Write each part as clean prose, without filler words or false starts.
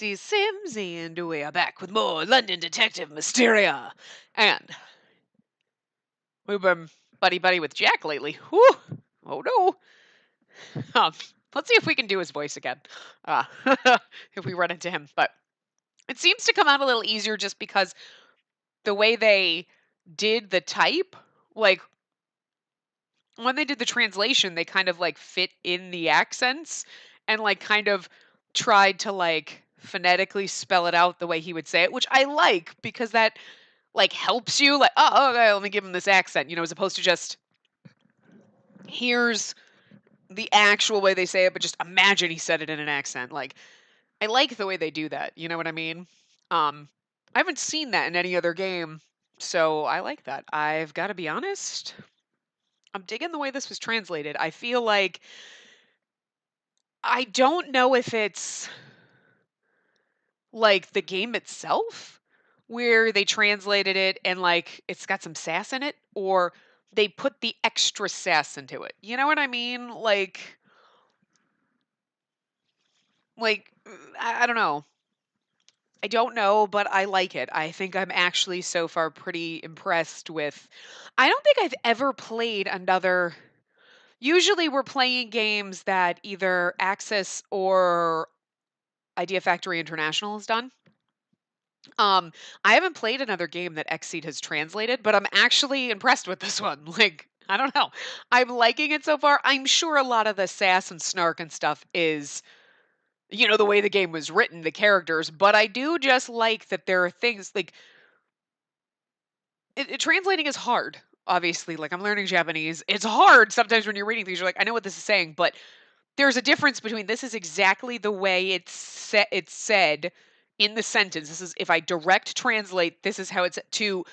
Spacey Sims, and we are back with more London Detective Mysteria. And we've been buddy-buddy with Jack lately. Whew! Oh no! Let's see if we can do his voice again. Uh, if we run into him. But it seems to come out a little easier just because the way they did the type, like, when they did the translation, they kind of, like, fit in the accents and, like, kind of tried to, like, phonetically spell it out the way he would say it, which I like because that, like, helps you, like, "Oh, okay, let me give him this accent," as opposed to just, "Here's the actual way they say it, but just imagine he said it in an accent." Like, I like the way they do that, you know what I mean? Um, I haven't seen that in any other game, so I like that. I've gotta be honest, I'm digging the way this was translated. I feel like I don't know if it's, like, the game itself, where they translated it and, like, it's got some sass in it, or they put the extra sass into it. You know what I mean? I don't know. I don't know, but I like it. I think I'm actually so far pretty impressed with. I don't think I've ever played another. Usually we're playing games that either Access or Idea Factory International has done. Um, I haven't played another game that Xseed has translated, but I'm actually impressed with this one. Like, I don't know. I'm liking it so far. I'm sure a lot of the sass and snark and stuff is, the way the game was written, the characters, but I do just like that there are things like translating is hard. Obviously, like I'm learning Japanese. It's hard sometimes when you're reading things. You're like, I know what this is saying, but there's a difference between this is exactly the way it's said in the sentence. This is if I direct translate, this is how it's to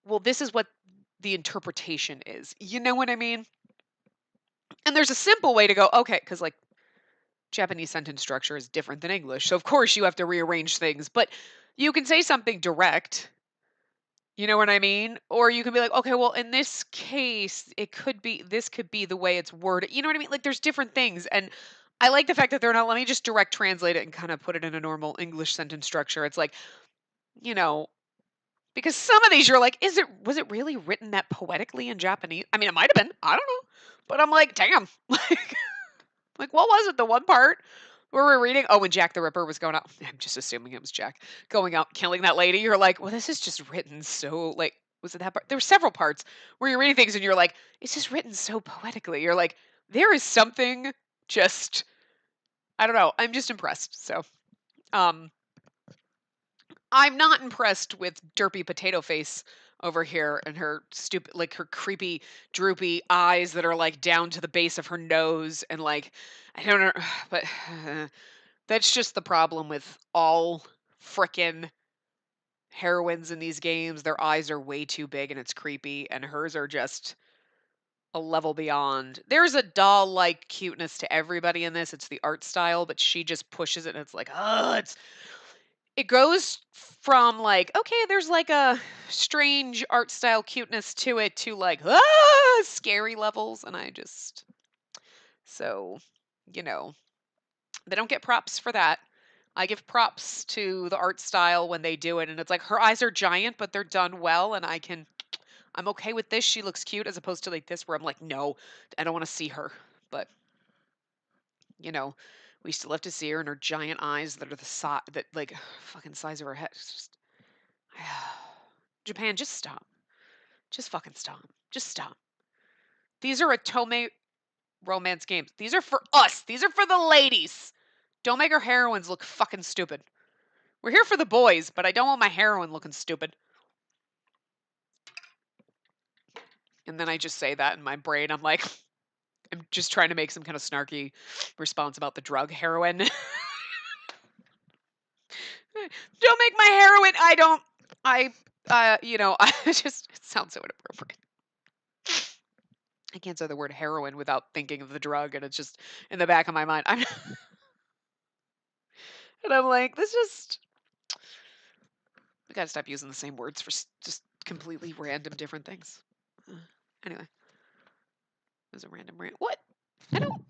well, this is what the interpretation is. You know what I mean? And there's a simple way to go, okay, because like Japanese sentence structure is different than English. So of course you have to rearrange things, but you can say something direct. You know what I mean? Or you can be like, okay, well, in this case, this could be the way it's worded. You know what I mean? Like there's different things. And I like the fact that they're not, let me just direct translate it and kind of put it in a normal English sentence structure. It's like, you know, because some of these you're like, was it really written that poetically in Japanese? I mean, it might have been. I don't know. But I'm like, damn. Like what was it? The one part where we're reading, oh, when Jack the Ripper was going out, I'm just assuming it was Jack going out killing that lady. You're like, well, this is just written so like, was it that part? There were several parts where you're reading things and you're like, it's just written so poetically. You're like, there is something just, I don't know. I'm just impressed. So, um, I'm not impressed with Derpy Potato Face over here and her stupid, like her creepy, droopy eyes that are like down to the base of her nose. And like, I don't know, but that's just the problem with all frickin' heroines in these games. Their eyes are way too big and it's creepy, and hers are just a level beyond. There's a doll like cuteness to everybody in this. It's the art style, but she just pushes it and it's like, oh, it goes from like, okay, there's like a strange art style cuteness to it to like, scary levels. And so, you know, they don't get props for that. I give props to the art style when they do it, and it's like her eyes are giant, but they're done well, and I'm okay with this. She looks cute as opposed to like this where I'm like, no, I don't want to see her. But you know, we still have to see her and her giant eyes that are the size that like fucking size of her head. It's just Japan, just stop. Just fucking stop. Just stop. These are Atome romance games. These are for us. These are for the ladies. Don't make our heroines look fucking stupid. We're here for the boys, but I don't want my heroine looking stupid. And then I just say that in my brain. I'm like, I'm just trying to make some kind of snarky response about the drug heroin. Don't make my heroin. I just, it sounds so inappropriate. I can't say the word heroin without thinking of the drug, and it's just in the back of my mind. And I'm like, I gotta stop using the same words for just completely random different things. Anyway, it was a random rant. What? I don't.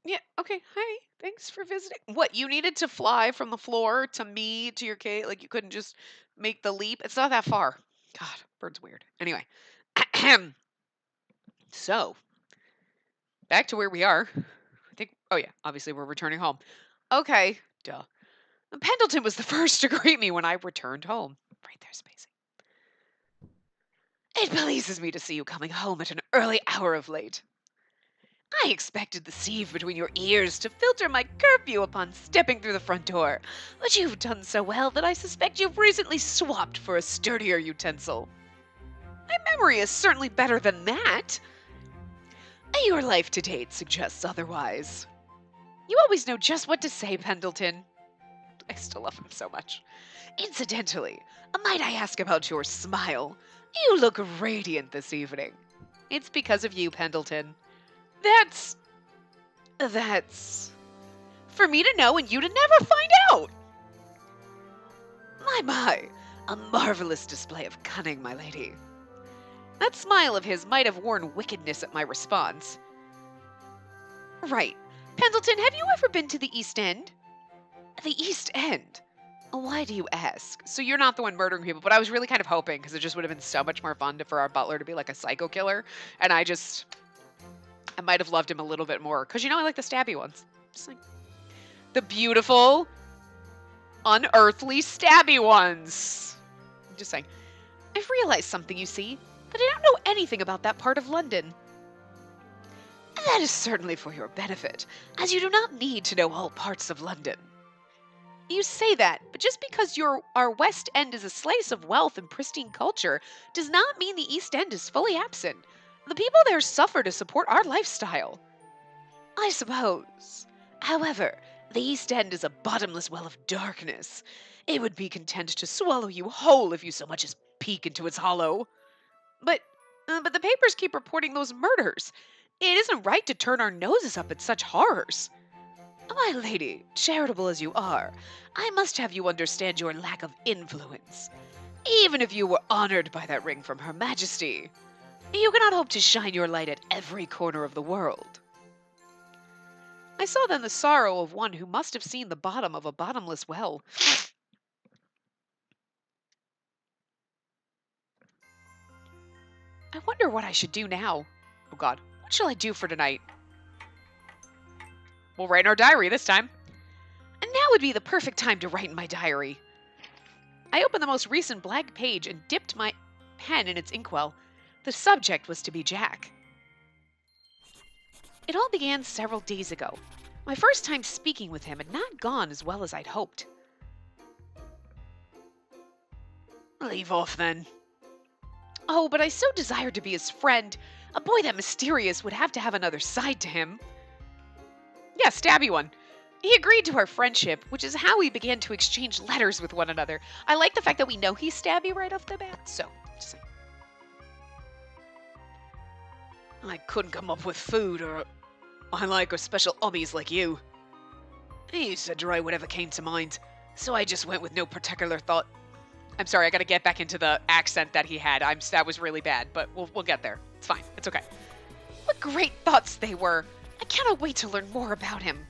Yeah, okay. Hi. Thanks for visiting. What, you needed to fly from the floor to me to your cave? Like you couldn't just make the leap? It's not that far. God, bird's weird. Anyway. So, back to where we are. I think, oh yeah, obviously we're returning home. Okay, duh. Pendleton was the first to greet me when I returned home. Right there, Spacey. It pleases me to see you coming home at an early hour of late. I expected the sieve between your ears to filter my curfew upon stepping through the front door, but you've done so well that I suspect you've recently swapped for a sturdier utensil. My memory is certainly better than that. Your life to date suggests otherwise. You always know just what to say, Pendleton. I still love him so much. Incidentally, might I ask about your smile? You look radiant this evening. It's because of you, Pendleton. That's for me to know and you to never find out. My, a marvelous display of cunning, my lady. That smile of his might have worn wickedness at my response. Right. Pendleton, have you ever been to the East End? The East End? Why do you ask? So you're not the one murdering people, but I was really kind of hoping because it just would have been so much more fun for our butler to be like a psycho killer. And I might have loved him a little bit more because I like the stabby ones. Just like the beautiful, unearthly stabby ones. I'm just saying. I've realized something, you see, that I don't know anything about that part of London. That is certainly for your benefit, as you do not need to know all parts of London. You say that, but just because our West End is a slice of wealth and pristine culture does not mean the East End is fully absent. The people there suffer to support our lifestyle. I suppose. However, the East End is a bottomless well of darkness. It would be content to swallow you whole if you so much as peek into its hollow. But the papers keep reporting those murders. It isn't right to turn our noses up at such horrors. My lady, charitable as you are, I must have you understand your lack of influence. Even if you were honored by that ring from Her Majesty, you cannot hope to shine your light at every corner of the world. I saw then the sorrow of one who must have seen the bottom of a bottomless well. I wonder what I should do now. Oh God, what shall I do for tonight? We'll write in our diary this time. And now would be the perfect time to write in my diary. I opened the most recent blank page and dipped my pen in its inkwell. The subject was to be Jack. It all began several days ago. My first time speaking with him had not gone as well as I'd hoped. Leave off then. Oh, but I so desired to be his friend. A boy that mysterious would have to have another side to him. Yeah, stabby one. He agreed to our friendship, which is how we began to exchange letters with one another. I like the fact that we know he's stabby right off the bat, so just saying. I couldn't come up with food or I like a special hobbies like you. He said to write whatever came to mind, so I just went with no particular thought. I'm sorry, I gotta get back into the accent that he had. That was really bad, but we'll get there. It's fine. It's okay. What great thoughts they were. I cannot wait to learn more about him.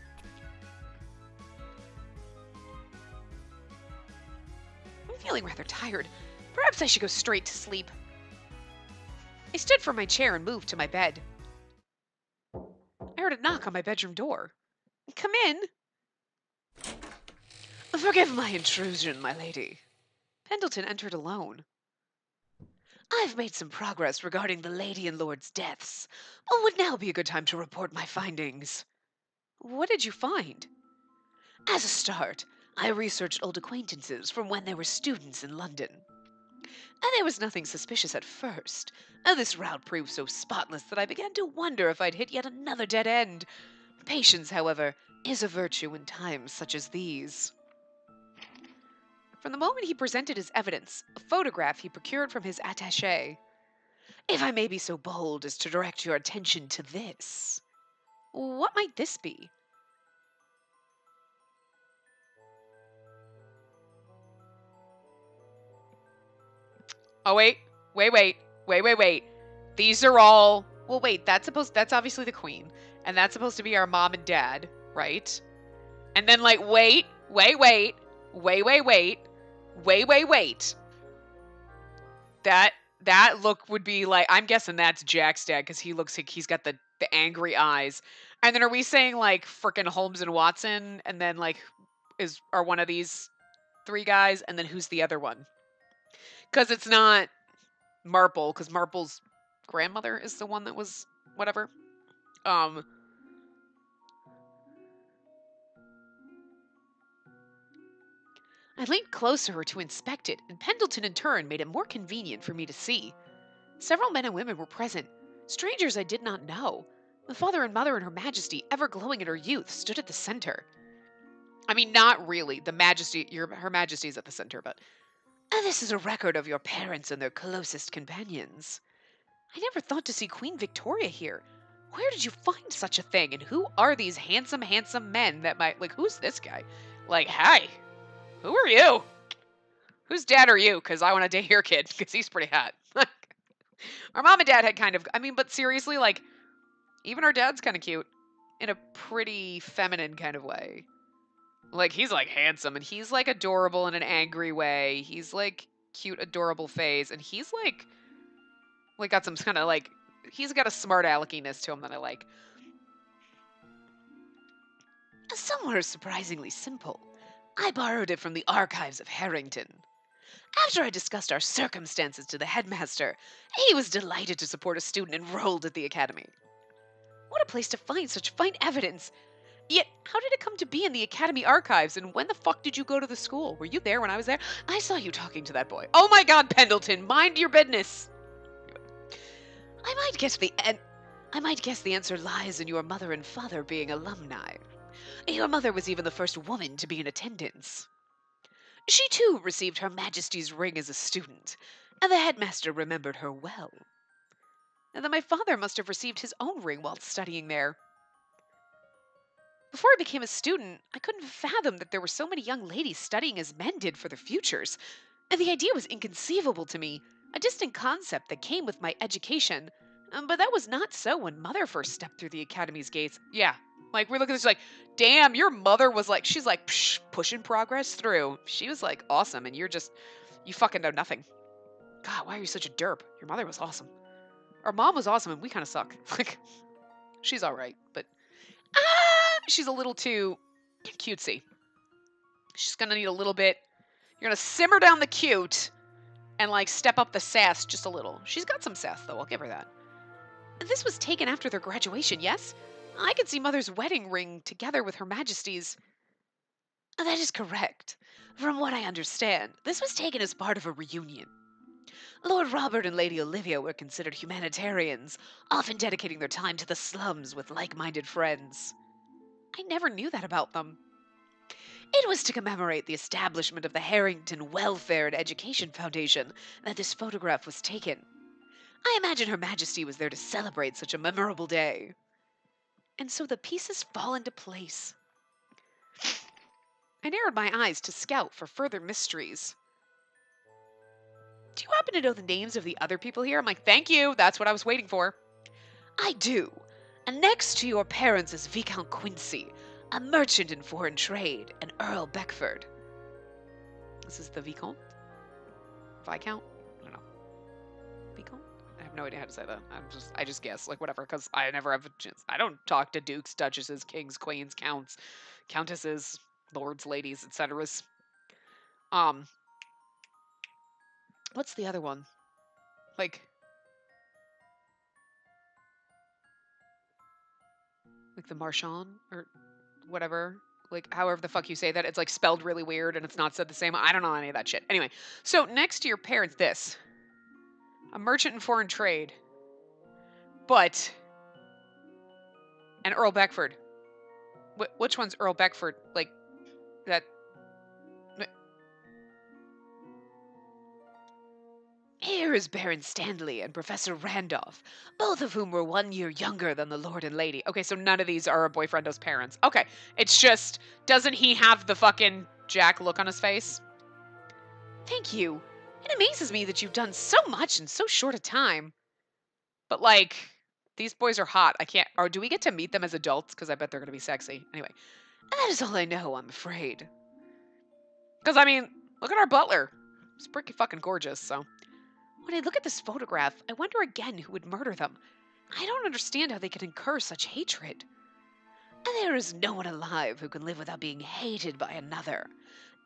I'm feeling rather tired. Perhaps I should go straight to sleep. I stood from my chair and moved to my bed. I heard a knock on my bedroom door. Come in. Forgive my intrusion, my lady. Pendleton entered alone. I've made some progress regarding the lady and lord's deaths. Would now be a good time to report my findings. What did you find? As a start, I researched old acquaintances from when they were students in London. And there was nothing suspicious at first. This route proved so spotless that I began to wonder if I'd hit yet another dead end. Patience, however, is a virtue in times such as these. From the moment he presented his evidence, a photograph he procured from his attaché. If I may be so bold as to direct your attention to this. What might this be? Oh, wait. These are all... Well, wait, that's obviously the queen. And that's supposed to be our mom and dad, right? And then like, wait. That look would be like, I'm guessing that's Jack's dad because he looks like he's got the angry eyes. And then are we saying like frickin' Holmes and Watson, and then like are one of these three guys, and then who's the other one? Because it's not Marple, because Marple's grandmother is the one that was whatever. Um, I leaned closer to inspect it, and Pendleton in turn made it more convenient for me to see. Several men and women were present, strangers I did not know. The father and mother and Her Majesty, ever glowing in her youth, stood at the center. I mean, not really. Her Majesty's at the center, but this is a record of your parents and their closest companions. I never thought to see Queen Victoria here. Where did you find such a thing? And who are these handsome, handsome men that might, like, who's this guy? Like, hi, who are you? Whose dad are you? Because I want to date your kid, because he's pretty hot. Our mom and dad had kind of, I mean, but seriously, like, even our dad's kind of cute in a pretty feminine kind of way. Like, he's like handsome, and he's like adorable in an angry way. He's like cute, adorable phase, and he's like got some kind of like, he's got a smart aleckiness to him that I like. Some were surprisingly simple. I borrowed it from the archives of Harrington. After I discussed our circumstances to the headmaster, he was delighted to support a student enrolled at the academy. What a place to find such fine evidence! Yet, how did it come to be in the academy archives, and when the fuck did you go to the school? Were you there when I was there? I saw you talking to that boy. Oh my god, Pendleton, mind your business! I might guess the answer lies in your mother and father being alumni. Your mother was even the first woman to be in attendance. She too received Her Majesty's ring as a student, and the headmaster remembered her well. And then my father must have received his own ring while studying there. Before I became a student, I couldn't fathom that there were so many young ladies studying as men did for their futures, and the idea was inconceivable to me, a distant concept that came with my education. But that was not so when Mother first stepped through the academy's gates. Yeah, like we look at this like, damn, your mother was like, she's like, psh, pushing progress through. She was like awesome, and you fucking know nothing. God, why are you such a derp? Your mother was awesome. Our mom was awesome, and we kind of suck. Like, she's all right, but she's a little too cutesy. She's gonna need a little bit. You're gonna simmer down the cute and like step up the sass just a little. She's got some sass though, I'll give her that. This was taken after their graduation, yes? I could see Mother's wedding ring together with Her Majesty's. That is correct. From what I understand, this was taken as part of a reunion. Lord Robert and Lady Olivia were considered humanitarians, often dedicating their time to the slums with like-minded friends. I never knew that about them. It was to commemorate the establishment of the Harrington Welfare and Education Foundation that this photograph was taken. I imagine Her Majesty was there to celebrate such a memorable day. And so the pieces fall into place. I narrowed my eyes to scout for further mysteries. Do you happen to know the names of the other people here? I'm like, thank you, that's what I was waiting for. I do. And next to your parents is Viscount Quincy, a merchant in foreign trade, and Earl Beckford. This is the Viscount? Viscount? I don't know. Viscount? I have no idea how to say that. I just guess, like whatever, because I never have a chance. I don't talk to dukes, duchesses, kings, queens, counts, countesses, lords, ladies, etc. What's the other one? Like the Marchand or whatever. Like however the fuck you say that. It's like spelled really weird and it's not said the same. I don't know any of that shit. Anyway, so next to your parents, this. A merchant in foreign trade. But and Earl Beckford. Which one's Earl Beckford? Like that. Here is Baron Stanley and Professor Randolph, both of whom were 1 year younger than the Lord and Lady. Okay, so none of these are a boyfriendo's parents. Okay, it's just, doesn't he have the fucking Jack look on his face? Thank you. It amazes me that you've done so much in so short a time. But like, These boys are hot. I can't. Or do we get to meet them as adults? Because I bet they're going to be sexy. Anyway, that is all I know, I'm afraid. Because, I mean, look at our butler. He's pretty fucking gorgeous, so. When I look at this photograph, I wonder again who would murder them. I don't understand how they could incur such hatred. And there is no one alive who can live without being hated by another.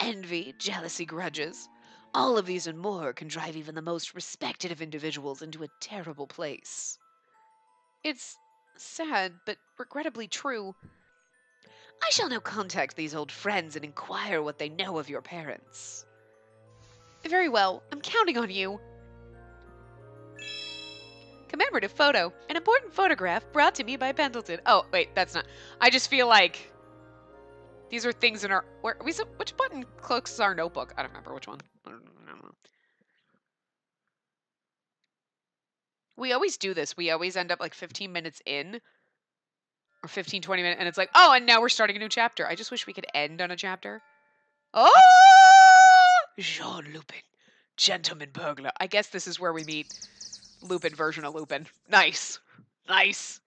Envy, jealousy, grudges. All of these and more can drive even the most respected of individuals into a terrible place. It's sad, but regrettably true. I shall now contact these old friends and inquire what they know of your parents. Very well, I'm counting on you. Commemorative photo. An important photograph brought to me by Pendleton. Oh, wait, that's not. I just feel like these are things in our. Which button closes our notebook? I don't remember which one. I don't know. We always do this. We always end up like 15 minutes in, or 15, 20 minutes, and it's like, oh, and now we're starting a new chapter. I just wish we could end on a chapter. Oh! Jean Lupin, gentleman burglar. I guess this is where we meet Lupin version of Lupin. Nice. Nice.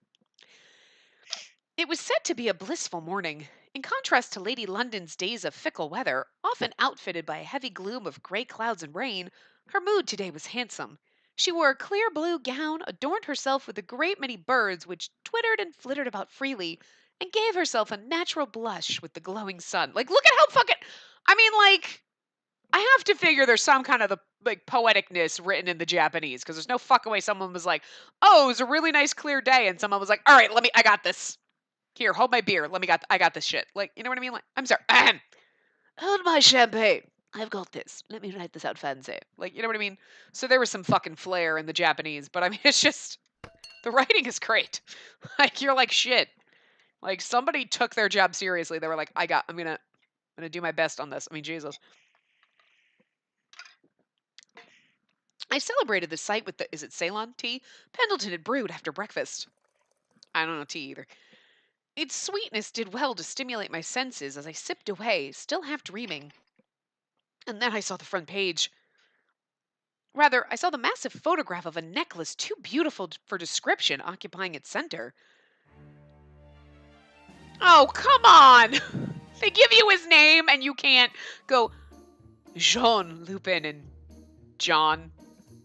It was said to be a blissful morning. In contrast to Lady London's days of fickle weather, often outfitted by a heavy gloom of gray clouds and rain, her mood today was handsome. She wore a clear blue gown, adorned herself with a great many birds which twittered and flittered about freely, and gave herself a natural blush with the glowing sun. Like, look at how fucking. I mean, like, I have to figure there's some kind of the like poeticness written in the Japanese because there's no fucking way someone was like, "Oh, it was a really nice clear day," and someone was like, "All right, I got this. Here, hold my beer. I got this shit." Like, you know what I mean? Like, I'm sorry. Hold my champagne. I've got this. Let me write this out fancy. Like, you know what I mean? So there was some fucking flair in the Japanese, but I mean, it's just the writing is great. Like, you're like shit. Like somebody took their job seriously. They were like, I'm gonna do my best on this. I mean, Jesus. I celebrated the sight with is it Ceylon tea? Pendleton had brewed after breakfast. I don't know tea either. Its sweetness did well to stimulate my senses as I sipped away, still half dreaming. And then I saw the front page. Rather, I saw the massive photograph of a necklace too beautiful for description occupying its center. Oh, come on! They give you his name and you can't go Jean Lupin and John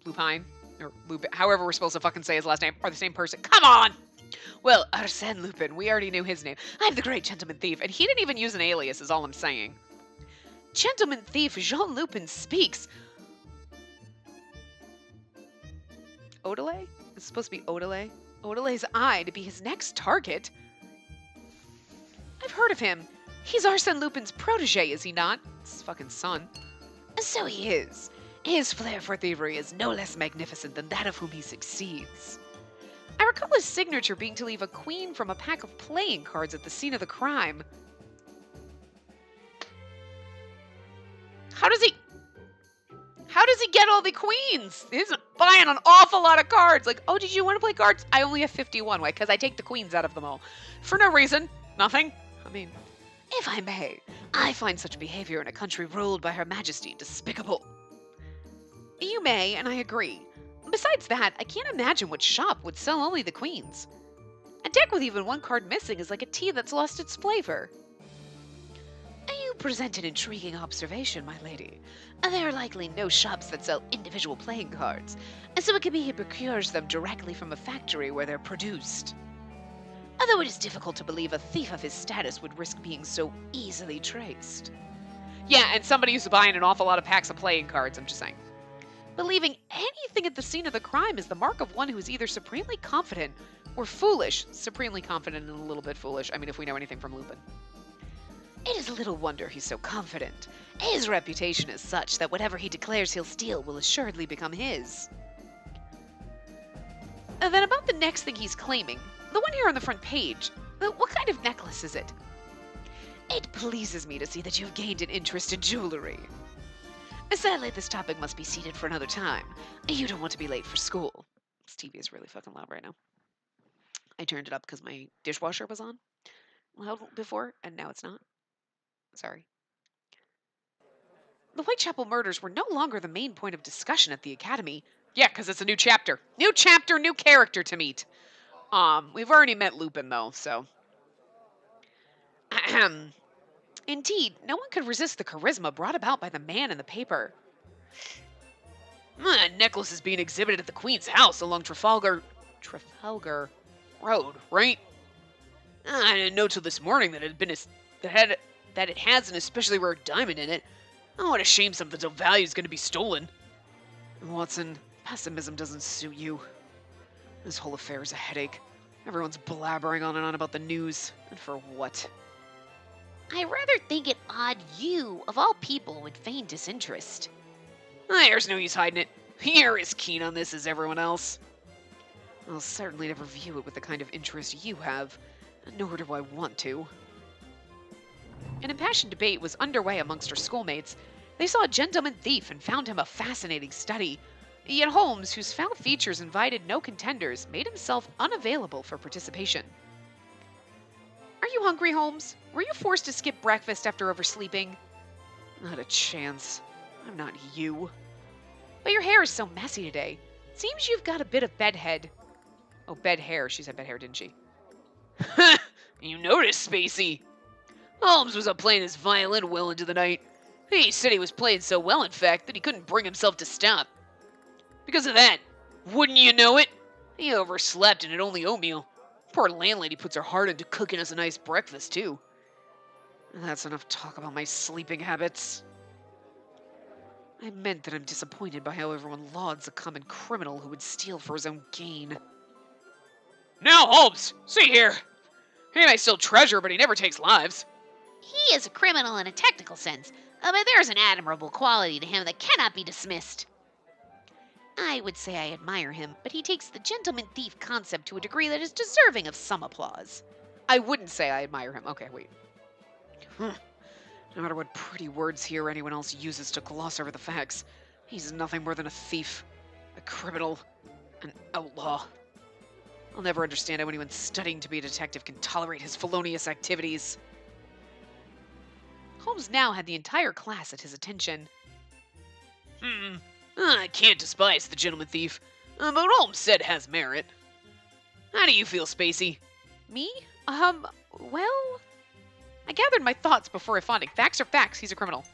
Lupine, or Lupin, however we're supposed to fucking say his last name, are the same person. Come on! Well, Arsène Lupin, we already knew his name. I'm the great gentleman thief, and he didn't even use an alias, is all I'm saying. Gentleman thief Jean Lupin speaks. Odelay? It's supposed to be Odelay? Odelay's eye to be his next target? I've heard of him. He's Arsène Lupin's protege, is he not? It's his fucking son. So he is. His flair for thievery is no less magnificent than that of whom he succeeds. I recall his signature being to leave a queen from a pack of playing cards at the scene of the crime. How does he get all the queens? He's buying an awful lot of cards. Like, oh, did you want to play cards? I only have 51. Why? Because I take the queens out of them all. For no reason. Nothing. I mean, if I may, I find such behavior in a country ruled by Her Majesty despicable. You may, and I agree. Besides that, I can't imagine what shop would sell only the queens. A deck with even one card missing is like a tea that's lost its flavor. You present an intriguing observation, my lady. There are likely no shops that sell individual playing cards, and so it can be he procures them directly from a factory where they're produced. Although it is difficult to believe a thief of his status would risk being so easily traced. Yeah, and somebody who's buying an awful lot of packs of playing cards, I'm just saying. Believing anything at the scene of the crime is the mark of one who is either supremely confident or foolish. Supremely confident and a little bit foolish. I mean, if we know anything from Lupin. It is little wonder he's so confident. His reputation is such that whatever he declares he'll steal will assuredly become his. And then about the next thing he's claiming, the one here on the front page, what kind of necklace is it? It pleases me to see that you've gained an interest in jewelry. Sadly, this topic must be seated for another time. You don't want to be late for school. This TV is really fucking loud right now. I turned it up because my dishwasher was on loud before, and now it's not. Sorry. The Whitechapel murders were no longer the main point of discussion at the academy. Yeah, because it's a new chapter. New chapter, new character to meet. We've already met Lupin, though, so. Ahem. Indeed, no one could resist the charisma brought about by the man in the paper. That necklace is being exhibited at the Queen's house along Trafalgar Road, right? I didn't know till this morning that it had been that it has an especially rare diamond in it. Oh, what a shame something so valuable is going to be stolen. Watson, pessimism doesn't suit you. This whole affair is a headache. Everyone's blabbering on and on about the news. And for what? I rather think it odd you, of all people, would feign disinterest. There's no use hiding it. You're as keen on this as everyone else. I'll certainly never view it with the kind of interest you have, nor do I want to. An impassioned debate was underway amongst her schoolmates. They saw a gentleman thief and found him a fascinating study. Yet Holmes, whose foul features invited no contenders, made himself unavailable for participation. Are you hungry, Holmes? Were you forced to skip breakfast after oversleeping? Not a chance. I'm not you. But your hair is so messy today. Seems you've got a bit of bedhead. Oh, bed hair. She said bed hair, didn't she? You noticed, Spacey. Holmes was up playing his violin well into the night. He said he was playing so well, in fact, that he couldn't bring himself to stop. Because of that, wouldn't you know it? He overslept and had only oatmeal. Poor landlady puts her heart into cooking us a nice breakfast, too. That's enough talk about my sleeping habits. I meant that I'm disappointed by how everyone lauds a common criminal who would steal for his own gain. Now, Holmes, see here. He may still treasure, but he never takes lives. He is a criminal in a technical sense, but there's an admirable quality to him that cannot be dismissed. I would say I admire him, but he takes the gentleman thief concept to a degree that is deserving of some applause. I wouldn't say I admire him. Okay, wait. No matter what pretty words he or anyone else uses to gloss over the facts, he's nothing more than a thief, a criminal, an outlaw. I'll never understand how anyone studying to be a detective can tolerate his felonious activities. Holmes now had the entire class at his attention. I can't despise the gentleman thief, but Holmes said has merit. How do you feel, Spacey? Me? Well, I gathered my thoughts before responding. Facts are facts. He's a criminal.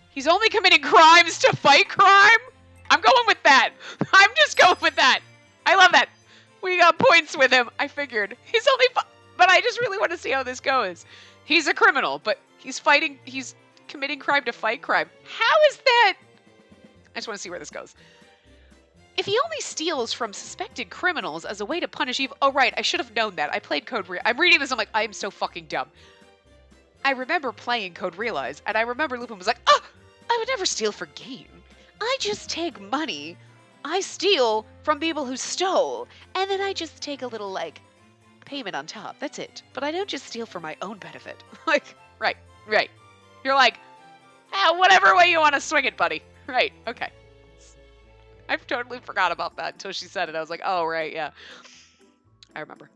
He's only committing crimes to fight crime? I'm going with that. I'm just going with that. I love that. We got points with him. I figured. He's only but I just really want to see how this goes. He's a criminal, but he's committing crime to fight crime. How is that? I just want to see where this goes. If he only steals from suspected criminals as a way to punish evil... Oh, right. I should have known that. I played Code Realize. I'm reading this. I'm like, I am so fucking dumb. I remember playing Code Realize, and I remember Lupin was like, oh, I would never steal for gain. I just take money. I steal from people who stole, and then I just take a little, payment on top. That's it. But I don't just steal for my own benefit. Right. You're like, whatever way you want to swing it, buddy. Right, okay. I've totally forgot about that until she said it. I was like, oh, right, yeah. I remember.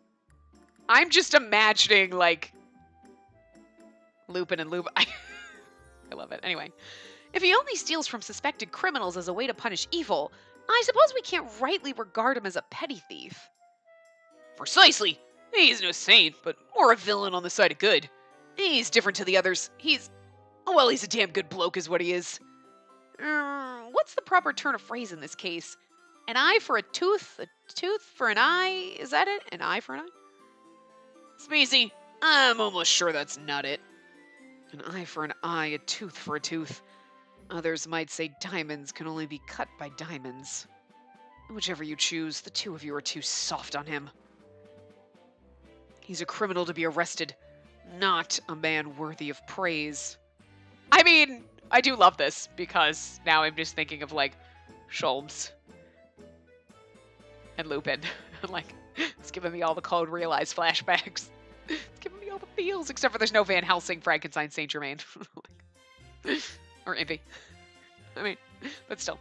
I'm just imagining, Lupin and Lupin. I love it. Anyway. If he only steals from suspected criminals as a way to punish evil, I suppose we can't rightly regard him as a petty thief. Precisely. He's no saint, but more a villain on the side of good. He's different to the others. He's a damn good bloke is what he is. What's the proper turn of phrase in this case? An eye for a tooth for an eye? Is that it? An eye for an eye? Spacey, I'm almost sure that's not it. An eye for an eye, a tooth for a tooth. Others might say diamonds can only be cut by diamonds. Whichever you choose, the two of you are too soft on him. He's a criminal to be arrested, not a man worthy of praise. I mean, I do love this, because now I'm just thinking of, Sholmes and Lupin. It's giving me all the Code Realize flashbacks. It's giving me all the feels, except for there's no Van Helsing, Frankenstein, Saint Germain. Or Envy. I mean, but still.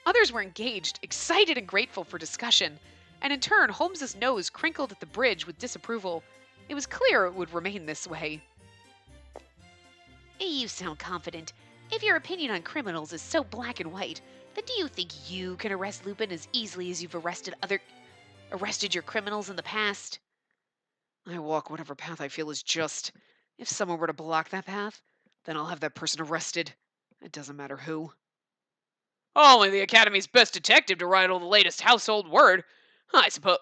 Others were engaged, excited and grateful for discussion, and in turn, Holmes's nose crinkled at the bridge with disapproval. It was clear it would remain this way. You sound confident. If your opinion on criminals is so black and white, then do you think you can arrest Lupin as easily as you've arrested other... arrested your criminals in the past? I walk whatever path I feel is just. If someone were to block that path, then I'll have that person arrested. It doesn't matter who. Only the Academy's best detective to rival the latest household word. I suppose.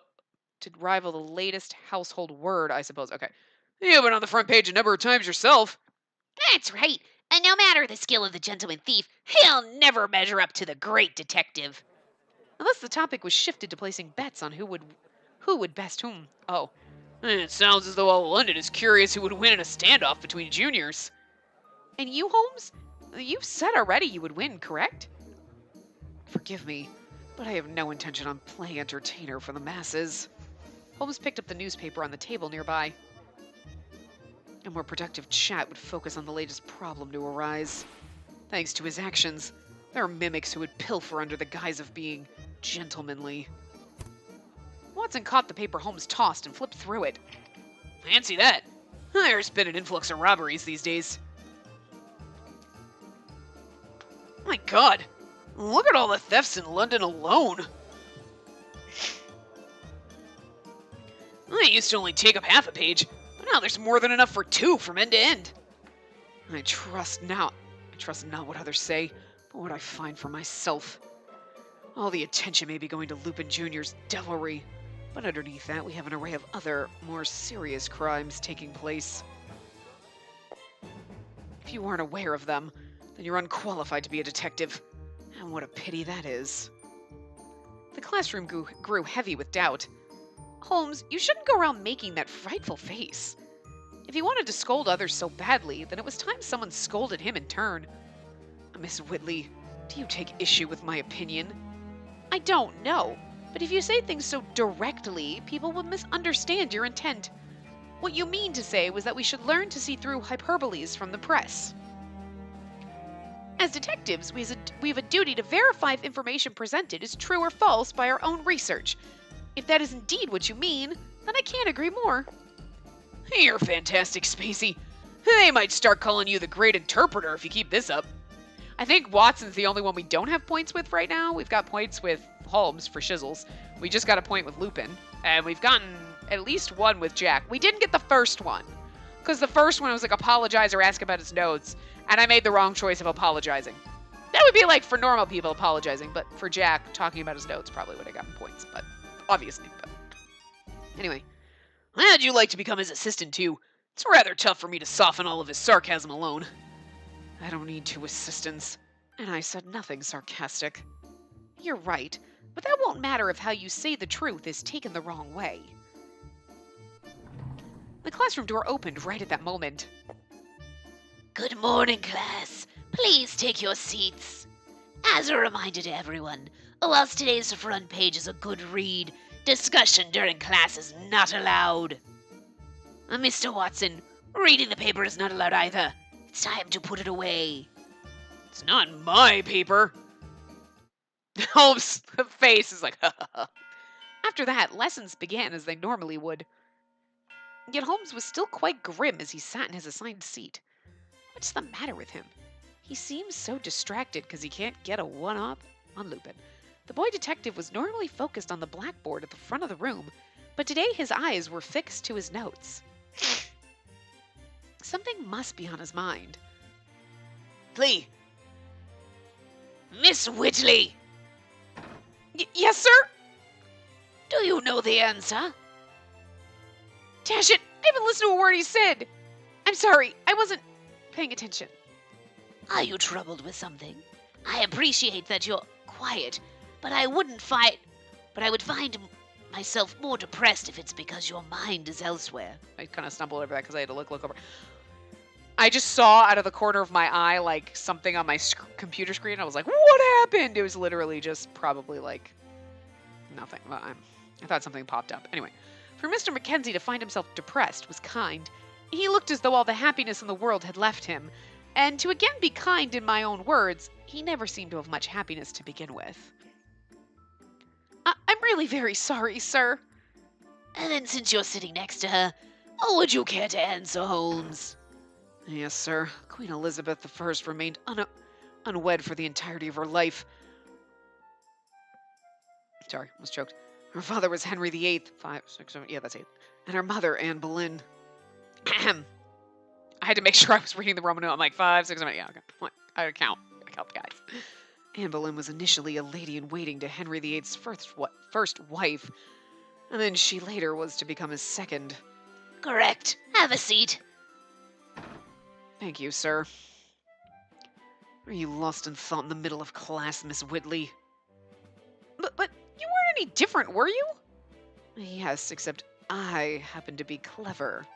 To rival the latest household word, I suppose. Okay. You've been on the front page a number of times yourself. That's right. And no matter the skill of the gentleman thief, he'll never measure up to the great detective. Unless the topic was shifted to placing bets on who would best whom. Oh. It sounds as though all London is curious who would win in a standoff between juniors. And you, Holmes? You've said already you would win, correct? Forgive me, but I have no intention on playing entertainer for the masses. Holmes picked up the newspaper on the table nearby. A more productive chat would focus on the latest problem to arise. Thanks to his actions, there are mimics who would pilfer under the guise of being gentlemanly. Watson caught the paper Holmes tossed and flipped through it. Fancy that. There's been an influx of robberies these days. My God, look at all the thefts in London alone. I used to only take up half a page, but now there's more than enough for 2 from end to end. I trust not what others say, but what I find for myself. All the attention may be going to Lupin Jr.'s devilry, but underneath that we have an array of other, more serious crimes taking place. If you aren't aware of them, then you're unqualified to be a detective. And what a pity that is. The classroom grew heavy with doubt. Holmes, you shouldn't go around making that frightful face. If he wanted to scold others so badly, then it was time someone scolded him in turn. Miss Whitley, do you take issue with my opinion? I don't know, but if you say things so directly, people will misunderstand your intent. What you mean to say was that we should learn to see through hyperboles from the press. As detectives, we have a duty to verify if information presented is true or false by our own research. If that is indeed what you mean, then I can't agree more. You're fantastic, Spacey. They might start calling you the great interpreter if you keep this up. I think Watson's the only one we don't have points with right now. We've got points with Holmes for shizzles. We just got a point with Lupin. And we've gotten at least one with Jack. We didn't get the first one. Because the first one was like apologize or ask about his notes. And I made the wrong choice of apologizing. That would be like for normal people apologizing. But for Jack, talking about his notes probably would have gotten points. But obviously. But anyway. How'd you like to become his assistant too? It's rather tough for me to soften all of his sarcasm alone. I don't need 2 assistants. And I said nothing sarcastic. You're right, but that won't matter if how you say the truth is taken the wrong way. The classroom door opened right at that moment. Good morning, class. Please take your seats. As a reminder to everyone, whilst today's front page is a good read, discussion during class is not allowed. Mr. Watson, reading the paper is not allowed either. It's time to put it away. It's not my paper. Holmes' face is like, ha ha ha. After that, lessons began as they normally would. Yet Holmes was still quite grim as he sat in his assigned seat. What's the matter with him? He seems so distracted because he can't get a one-up on Lupin. The boy detective was normally focused on the blackboard at the front of the room, but today his eyes were fixed to his notes. Something must be on his mind. Lee. Miss Whitley. Yes, sir? Do you know the answer? Dash it, I haven't listened to a word he said. I'm sorry, I wasn't paying attention. Are you troubled with something? I appreciate that you're quiet, but I would find myself more depressed if it's because your mind is elsewhere. I kind of stumbled over that because I had to look over. I just saw out of the corner of my eye, like, something on my computer screen. I was like, what happened? It was literally just probably, like, nothing. Well, I thought something popped up. Anyway, for Mr. Mackenzie to find himself depressed was kind. He looked as though all the happiness in the world had left him. And to again be kind in my own words, he never seemed to have much happiness to begin with. I'm really very sorry, sir. And then since you're sitting next to her, would you care to answer, Holmes? Yes, sir. Queen Elizabeth I remained unwed for the entirety of her life. Sorry, almost choked. Her father was Henry VIII. 5, 6, 7, yeah, that's 8. And her mother, Anne Boleyn. Ahem. I had to make sure I was reading the Roman note. I'm like, 5, 6, 7, yeah, okay. I count, guys. Anne Boleyn was initially a lady-in-waiting to Henry VIII's first wife, and then she later was to become his second. Correct. Have a seat. Thank you, sir. Are you lost in thought in the middle of class, Miss Whitley? But you weren't any different, were you? Yes, except I happen to be clever.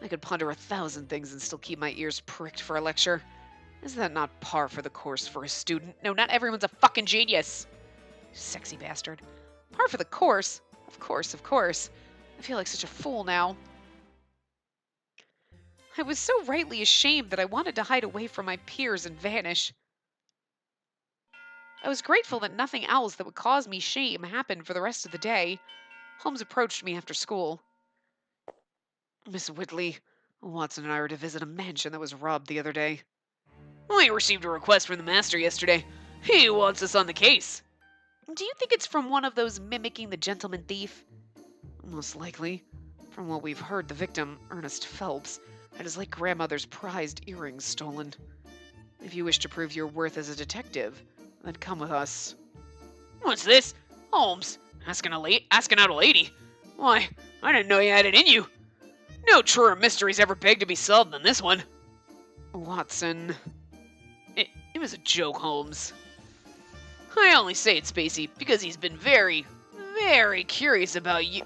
I could ponder 1,000 things and still keep my ears pricked for a lecture. Is that not par for the course for a student? No, not everyone's a fucking genius. Sexy bastard. Par for the course? Of course, of course. I feel like such a fool now. I was so rightly ashamed that I wanted to hide away from my peers and vanish. I was grateful that nothing else that would cause me shame happened for the rest of the day. Holmes approached me after school. Miss Whitley, Watson and I were to visit a mansion that was robbed the other day. We received a request from the master yesterday. He wants us on the case. Do you think it's from one of those mimicking the gentleman thief? Most likely. From what we've heard, the victim, Ernest Phelps, had his late grandmother's prized earrings stolen. If you wish to prove your worth as a detective, then come with us. What's this? Holmes, asking out a lady? Why, I didn't know you had it in you. No truer mystery's ever begged to be solved than this one. Watson. It was a joke, Holmes. I only say it, Spacey, because he's been very, very curious about you.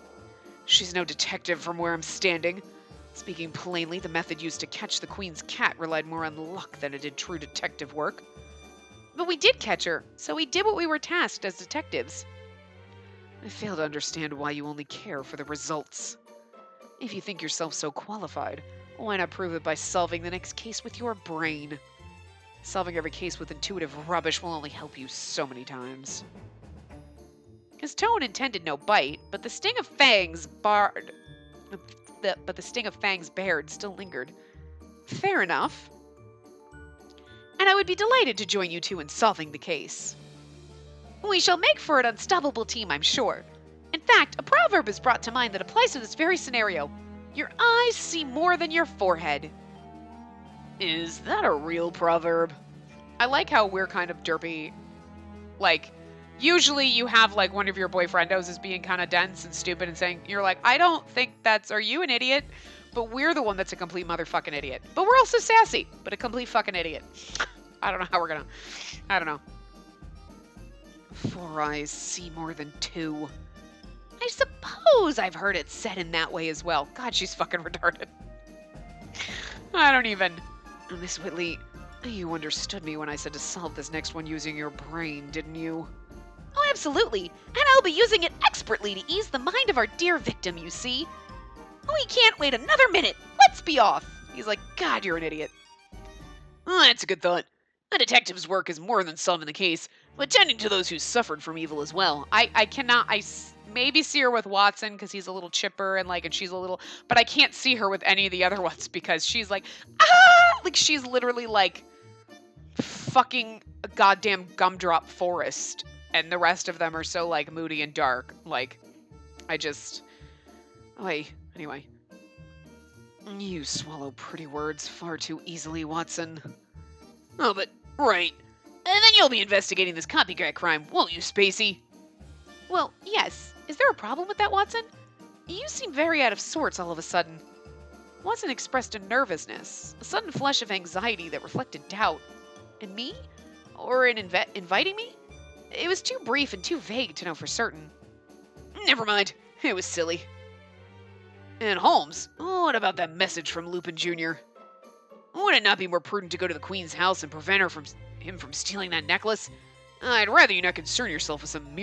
She's no detective from where I'm standing. Speaking plainly, the method used to catch the Queen's cat relied more on luck than it did true detective work. But we did catch her, so we did what we were tasked as detectives. I fail to understand why you only care for the results. If you think yourself so qualified, why not prove it by solving the next case with your brain? Solving every case with intuitive rubbish will only help you so many times. His tone intended no bite, but the sting of fangs bared still lingered. Fair enough. And I would be delighted to join you two in solving the case. We shall make for an unstoppable team, I'm sure. In fact, a proverb is brought to mind that applies to this very scenario. Your eyes see more than your forehead. Is that a real proverb? I like how we're kind of derpy. Like, usually you have like one of your boyfriendos as being kind of dense and stupid and saying, you're like, I don't think are you an idiot? But we're the one that's a complete motherfucking idiot. But we're also sassy, but a complete fucking idiot. I don't know how I don't know. 4 eyes see more than 2. I suppose I've heard it said in that way as well. God, she's fucking retarded. I don't even. Miss Whitley, you understood me when I said to solve this next one using your brain, didn't you? Oh, absolutely. And I'll be using it expertly to ease the mind of our dear victim, you see. We can't wait another minute. Let's be off. He's like, God, you're an idiot. Oh, that's a good thought. A detective's work is more than solving the case, but tending to those who suffered from evil as well. I maybe see her with Watson because he's a little chipper and she's a little, but I can't see her with any of the other ones because she's like, ah, like she's literally like fucking a goddamn gumdrop forest, and the rest of them are so like moody and dark. Like, anyway. You swallow pretty words far too easily, Watson. Oh, but right. And then you'll be investigating this copycat crime, won't you, Spacey? Well, yes. Is there a problem with that, Watson? You seem very out of sorts all of a sudden. Watson expressed a nervousness, a sudden flush of anxiety that reflected doubt. In me? Or in inviting me? It was too brief and too vague to know for certain. Never mind. It was silly. And Holmes, what about that message from Lupin Jr.? Would it not be more prudent to go to the Queen's house and prevent him from stealing that necklace? I'd rather you not concern yourself with someone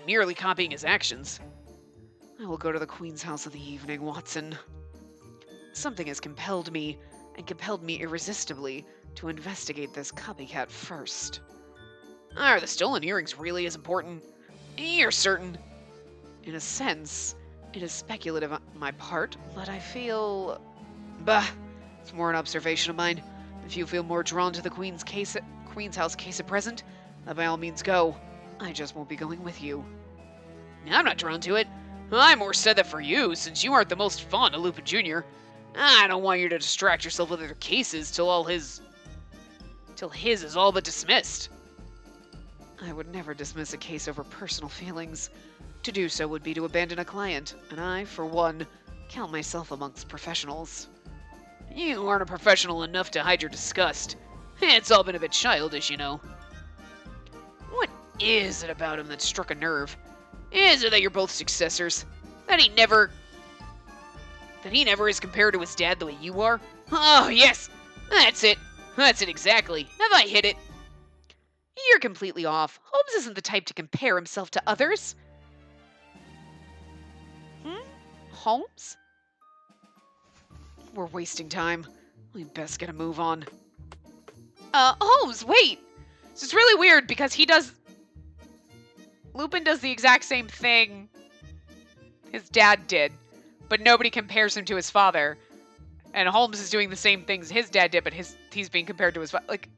merely copying his actions. I will go to the Queen's house of the evening, Watson. Something has compelled me, and compelled me irresistibly, to investigate this copycat first. Are the stolen earrings really as important? You're certain? In a sense, it is speculative on my part, but I feel... Bah, it's more an observation of mine. If you feel more drawn to the Queen's house case at present, then by all means go. I just won't be going with you. I'm not drawn to it. I more said that for you, since you aren't the most fond of Lupin Jr. I don't want you to distract yourself with other cases till his is all but dismissed. I would never dismiss a case over personal feelings. To do so would be to abandon a client, and I, for one, count myself amongst professionals. You aren't a professional enough to hide your disgust. It's all been a bit childish, you know. What is it about him that struck a nerve? Is it that you're both successors? That he never is compared to his dad the way you are? Oh, yes! That's it! That's it exactly. Have I hit it? You're completely off. Holmes isn't the type to compare himself to others. Holmes? We're wasting time. We best get a move on. Holmes, wait! This is really weird because Lupin does the exact same thing his dad did, but nobody compares him to his father. And Holmes is doing the same things his dad did, but he's being compared to his father. Like,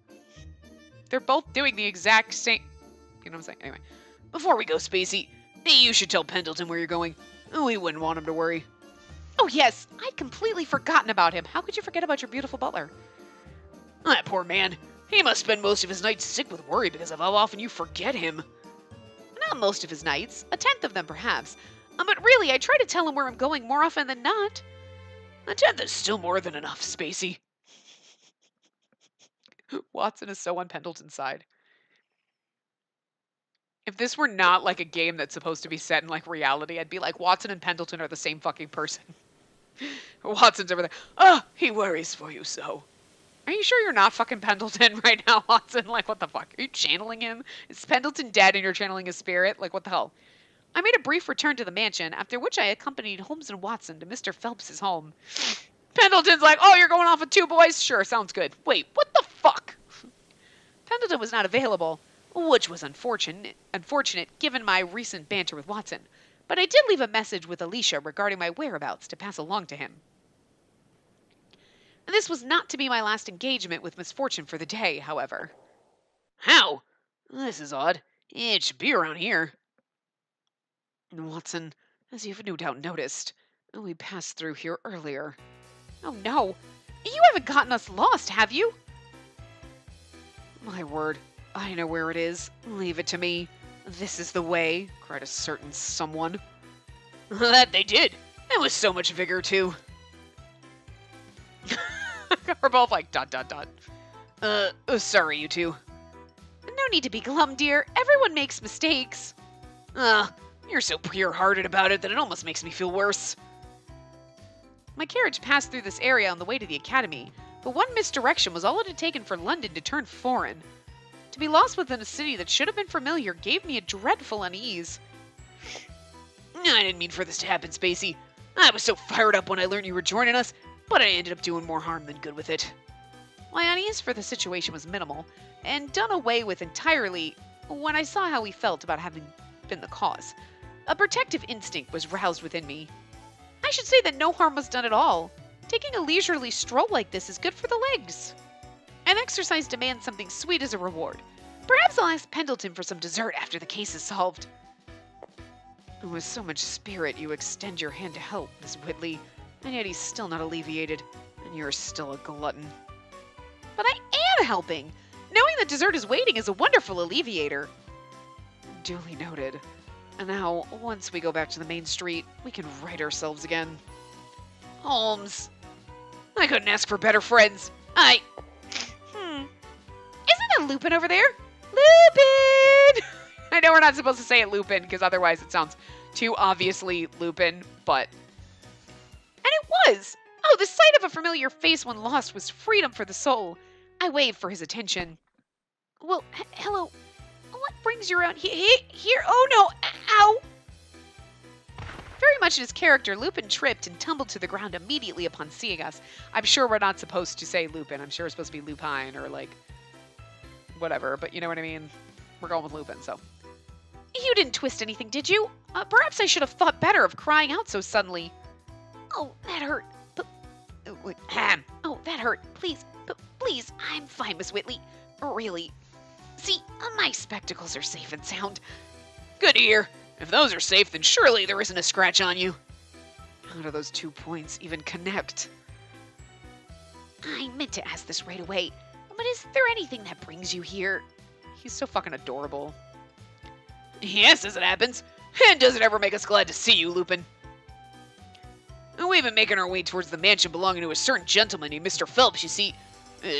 they're both doing the exact same. You know what I'm saying? Anyway. Before we go, Spacey, you should tell Pendleton where you're going. We wouldn't want him to worry. Oh, yes. I'd completely forgotten about him. How could you forget about your beautiful butler? That poor man. He must spend most of his nights sick with worry because of how often you forget him. Not most of his nights. A tenth of them, perhaps. But really, I try to tell him where I'm going more often than not. A tenth is still more than enough, Spacey. Watson is so on Pendleton's side. If this were not like a game that's supposed to be set in like reality, I'd be like, Watson and Pendleton are the same fucking person. Watson's over there. Oh, he worries for you so. Are you sure you're not fucking Pendleton right now, Watson? Like, what the fuck? Are you channeling him? Is Pendleton dead and you're channeling his spirit? Like, what the hell? I made a brief return to the mansion, after which I accompanied Holmes and Watson to Mr. Phelps's home. Pendleton's like, oh, you're going off with two boys? Sure, sounds good. Wait, what the fuck? Pendleton was not available, which was unfortunate given my recent banter with Watson, but I did leave a message with Alicia regarding my whereabouts to pass along to him. This was not to be my last engagement with misfortune for the day, however. How? This is odd. It should be around here. Watson, as you've no doubt noticed, we passed through here earlier. Oh no! You haven't gotten us lost, have you? My word, I know where it is. Leave it to me. This is the way, cried a certain someone. That they did. And with so much vigor, too. We're both like, dot, dot, dot. Sorry, you two. No need to be glum, dear. Everyone makes mistakes. You're so pure-hearted about it that it almost makes me feel worse. My carriage passed through this area on the way to the academy, but one misdirection was all it had taken for London to turn foreign. To be lost within a city that should have been familiar gave me a dreadful unease. I didn't mean for this to happen, Spacey. I was so fired up when I learned you were joining us, but I ended up doing more harm than good with it. My unease for the situation was minimal, and done away with entirely when I saw how he felt about having been the cause. A protective instinct was roused within me. I should say that no harm was done at all. Taking a leisurely stroll like this is good for the legs. An exercise demands something sweet as a reward. Perhaps I'll ask Pendleton for some dessert after the case is solved. With so much spirit, you extend your hand to help, Miss Whitley, and yet he's still not alleviated, and you're still a glutton. But I am helping! Knowing that dessert is waiting is a wonderful alleviator. Duly noted. And now, once we go back to the main street, we can right ourselves again. Holmes. I couldn't ask for better friends. Isn't that Lupin over there? Lupin! I know we're not supposed to say it Lupin, because otherwise it sounds too obviously Lupin, but... And it was! Oh, the sight of a familiar face when lost was freedom for the soul. I waved for his attention. Well, hello. What brings you around here? Oh no! Ow! Very much in his character, Lupin tripped and tumbled to the ground immediately upon seeing us. I'm sure we're not supposed to say Lupin. I'm sure it's supposed to be Lupine or like whatever, but you know what I mean? We're going with Lupin, so. You didn't twist anything, did you? Perhaps I should have thought better of crying out so suddenly. Oh, that hurt. Oh, that hurt. Please, I'm fine, Miss Whitley. Really. See, my spectacles are safe and sound. Good to hear. If those are safe, then surely there isn't a scratch on you. How do those 2 points even connect? I meant to ask this right away, but is there anything that brings you here? He's so fucking adorable. Yes, as it happens. And does it ever make us glad to see you, Lupin? We've been making our way towards the mansion belonging to a certain gentleman named Mr. Phelps, you see.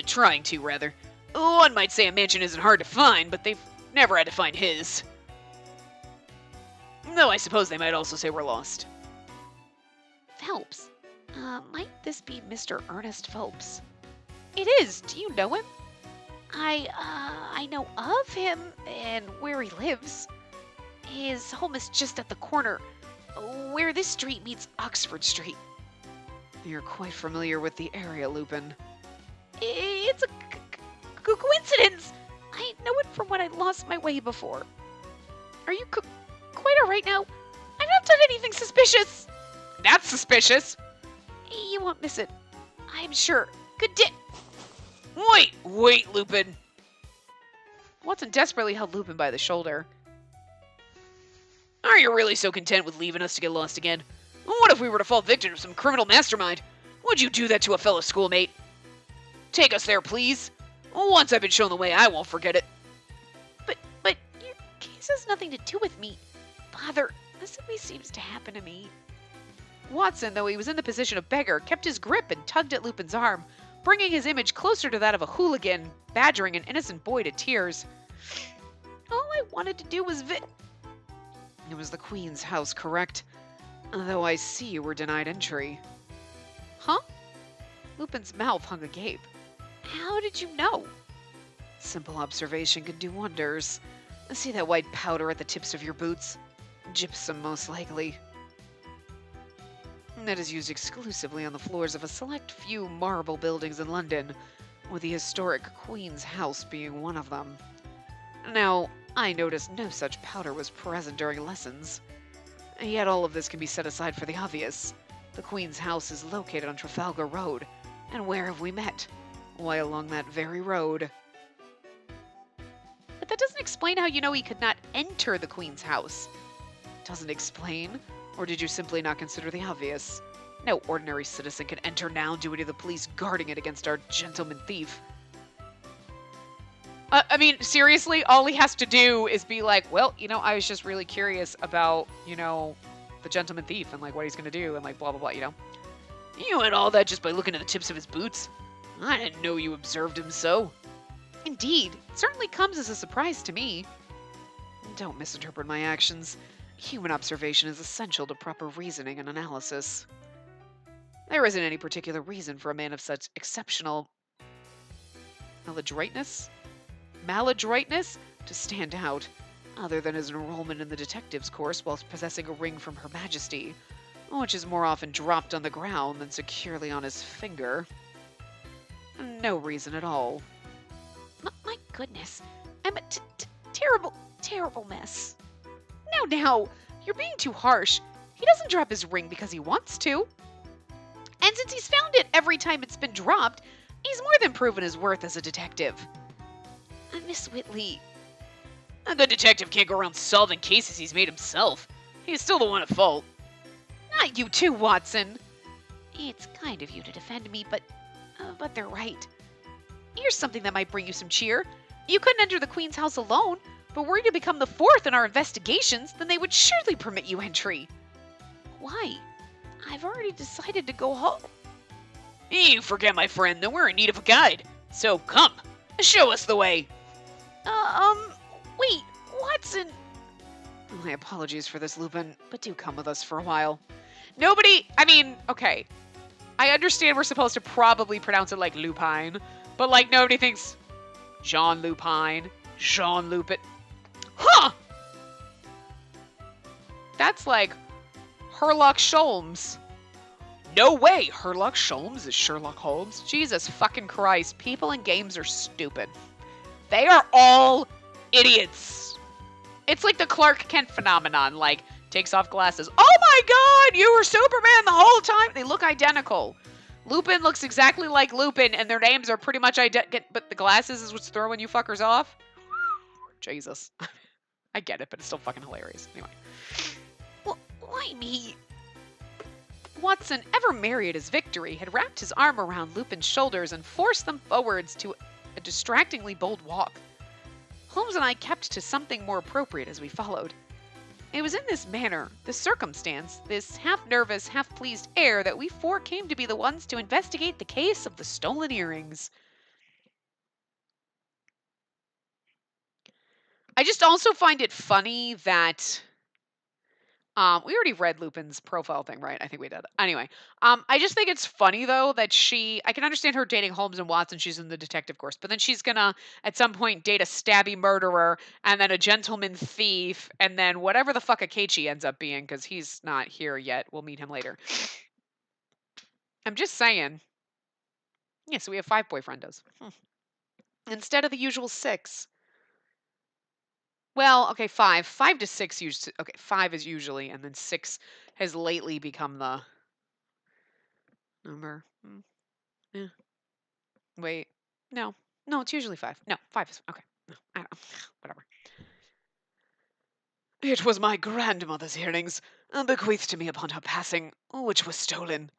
Trying to, rather. One might say a mansion isn't hard to find, but they've never had to find his. Though I suppose they might also say we're lost. Phelps? Might this be Mr. Ernest Phelps? It is. Do you know him? I know of him and where he lives. His home is just at the corner, where this street meets Oxford Street. You're quite familiar with the area, Lupin. It's a coincidence. I know it from when I lost my way before. Are you quite alright now? I've not done anything suspicious. That's suspicious. You won't miss it, I'm sure. Good day. Wait, Lupin. Watson desperately held Lupin by the shoulder. Are you really so content with leaving us to get lost again? What if we were to fall victim to some criminal mastermind? Would you do that to a fellow schoolmate? Take us there, please. Once I've been shown the way, I won't forget it. But your case has nothing to do with me. Father, this always seems to happen to me. Watson, though he was in the position of beggar, kept his grip and tugged at Lupin's arm, bringing his image closer to that of a hooligan, badgering an innocent boy to tears. All I wanted to do was It was the Queen's house, correct? Though I see you were denied entry. Huh? Lupin's mouth hung agape. How did you know? Simple observation can do wonders. See that white powder at the tips of your boots? Gypsum, most likely. That is used exclusively on the floors of a select few marble buildings in London, with the historic Queen's house being one of them. Now, I noticed no such powder was present during lessons. Yet all of this can be set aside for the obvious. The Queen's house is located on Trafalgar Road, and where have we met? Why, along that very road. But that doesn't explain how you know he could not enter the Queen's house. Doesn't explain? Or did you simply not consider the obvious? No ordinary citizen can enter now due to the police guarding it against our gentleman thief. I mean, seriously, all he has to do is be like, well, I was just really curious about, the gentleman thief and, what he's going to do and, blah, blah, blah, You had all that just by looking at the tips of his boots? I didn't know you observed him so. Indeed, it certainly comes as a surprise to me. Don't misinterpret my actions. Human observation is essential to proper reasoning and analysis. There isn't any particular reason for a man of such exceptional maladroitness to stand out, other than his enrollment in the detective's course whilst possessing a ring from Her Majesty, which is more often dropped on the ground than securely on his finger. No reason at all. My goodness, I'm a terrible, terrible mess. Now, you're being too harsh. He doesn't drop his ring because he wants to. And since he's found it every time it's been dropped, he's more than proven his worth as a detective. Miss Whitley. A good detective can't go around solving cases he's made himself. He's still the one at fault. Not you too, Watson. It's kind of you to defend me, but they're right. Here's something that might bring you some cheer. You couldn't enter the Queen's house alone, but were you to become the fourth in our investigations, then they would surely permit you entry. Why? I've already decided to go home. You forget, my friend, that we're in need of a guide. So come, show us the way. Wait, Watson. My apologies for this, Lupin, but do come with us for a while. Okay. I understand we're supposed to probably pronounce it like Lupine, but nobody thinks Jean Lupine, Jean Lupin. Huh! That's like Sherlock Holmes. No way! Sherlock Holmes is Sherlock Holmes. Jesus fucking Christ. People in games are stupid. They are all idiots. It's like the Clark Kent phenomenon, takes off glasses. Oh my god, you were Superman the whole time! They look identical. Lupin looks exactly like Lupin, and their names are pretty much identical, but the glasses is what's throwing you fuckers off. Jesus. I get it, but it's still fucking hilarious. Anyway. Well, why me? Watson, ever merry at his victory, had wrapped his arm around Lupin's shoulders and forced them forwards to a distractingly bold walk. Holmes and I kept to something more appropriate as we followed. It was in this manner, this circumstance, this half-nervous, half-pleased air that we four came to be the ones to investigate the case of the stolen earrings. I just also find it funny that we already read Lupin's profile thing, right? I think we did. Anyway, I just think it's funny though that I can understand her dating Holmes and Watson. She's in the detective course, but then she's gonna at some point date a stabby murderer and then a gentleman thief and then whatever the fuck Akechi ends up being because he's not here yet. We'll meet him later. I'm just saying. Yeah, so we have 5 boyfriendos instead of the usual 6. Well, okay, 5. 5 to 6 usually. Okay, 5 is usually, and then 6 has lately become the number. Yeah. Wait. No. No, it's usually 5. No, 5 is okay. No, I don't, whatever. It was my grandmother's earrings, bequeathed to me upon her passing, which were stolen.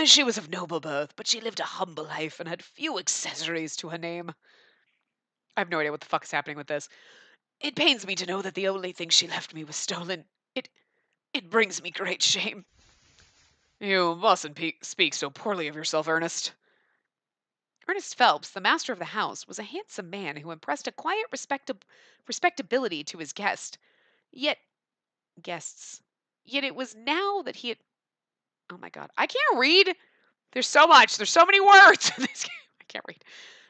She was of noble birth, but she lived a humble life and had few accessories to her name. I have no idea what the fuck is happening with this. It pains me to know that the only thing she left me was stolen. It brings me great shame. You mustn't speak so poorly of yourself, Ernest. Ernest Phelps, the master of the house, was a handsome man who impressed a quiet respectability to his guests. Yet it was now that he had... Oh my god, I can't read! There's so much, there's so many words in this game. I can't read.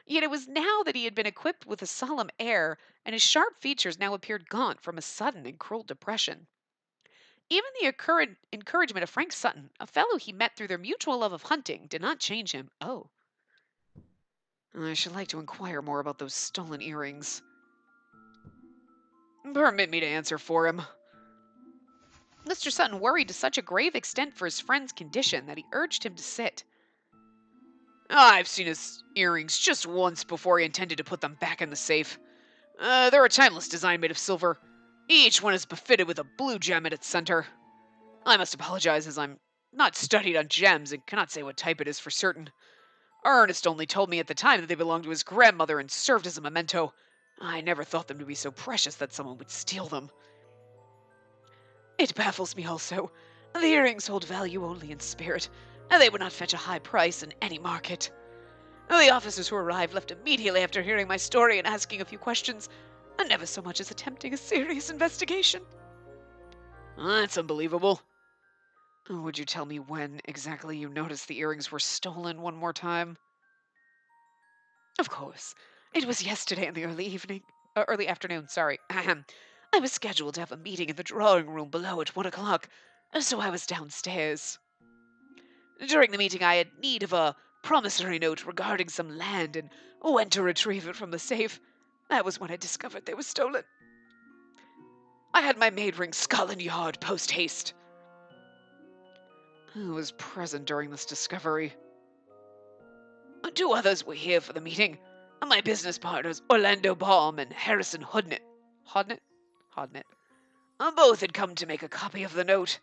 Yet it was now that he had been equipped with a solemn air, and his sharp features now appeared gaunt from a sudden and cruel depression. Even the encouragement of Frank Sutton, a fellow he met through their mutual love of hunting, did not change him. Oh. I should like to inquire more about those stolen earrings. Permit me to answer for him. Mr. Sutton worried to such a grave extent for his friend's condition that he urged him to sit. I've seen his earrings just once before he intended to put them back in the safe. They're a timeless design made of silver. Each one is befitted with a blue gem at its center. I must apologize as I'm not studied on gems and cannot say what type it is for certain. Ernest only told me at the time that they belonged to his grandmother and served as a memento. I never thought them to be so precious that someone would steal them. It baffles me also. The earrings hold value only in spirit, and they would not fetch a high price in any market. The officers who arrived left immediately after hearing my story and asking a few questions, and never so much as attempting a serious investigation. That's unbelievable. Would you tell me when exactly you noticed the earrings were stolen one more time? Of course. It was yesterday in the early afternoon, sorry. Ahem. I was scheduled to have a meeting in the drawing room below at 1 o'clock, so I was downstairs. During the meeting, I had need of a promissory note regarding some land and went to retrieve it from the safe. That was when I discovered they were stolen. I had my maid ring Scotland Yard post-haste. Who was present during this discovery? 2 others were here for the meeting. My business partners, Orlando Baum and Harrison Hodnett. Hodnett? Hodnett. Both had come to make a copy of the note.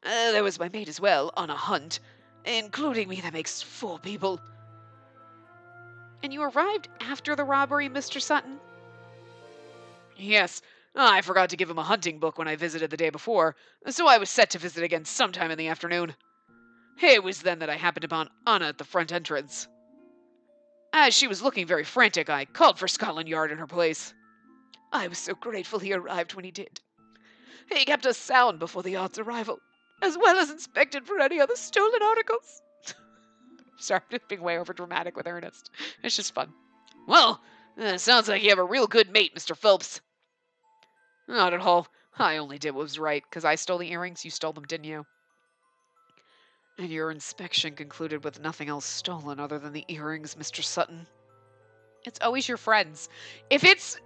There was my maid as well, on a hunt. Including me, that makes 4 people. And you arrived after the robbery, Mr. Sutton? Yes. I forgot to give him a hunting book when I visited the day before, so I was set to visit again sometime in the afternoon. It was then that I happened upon Anna at the front entrance. As she was looking very frantic, I called for Scotland Yard in her place. I was so grateful he arrived when he did. He kept us sound before the yard's arrival, as well as inspected for any other stolen articles. Sorry, I'm just being way over dramatic with Ernest. It's just fun. Well, sounds like you have a real good mate, Mr. Phelps. Not at all. I only did what was right, because I stole the earrings. You stole them, didn't you? And your inspection concluded with nothing else stolen other than the earrings, Mr. Sutton. It's always your friends. If it's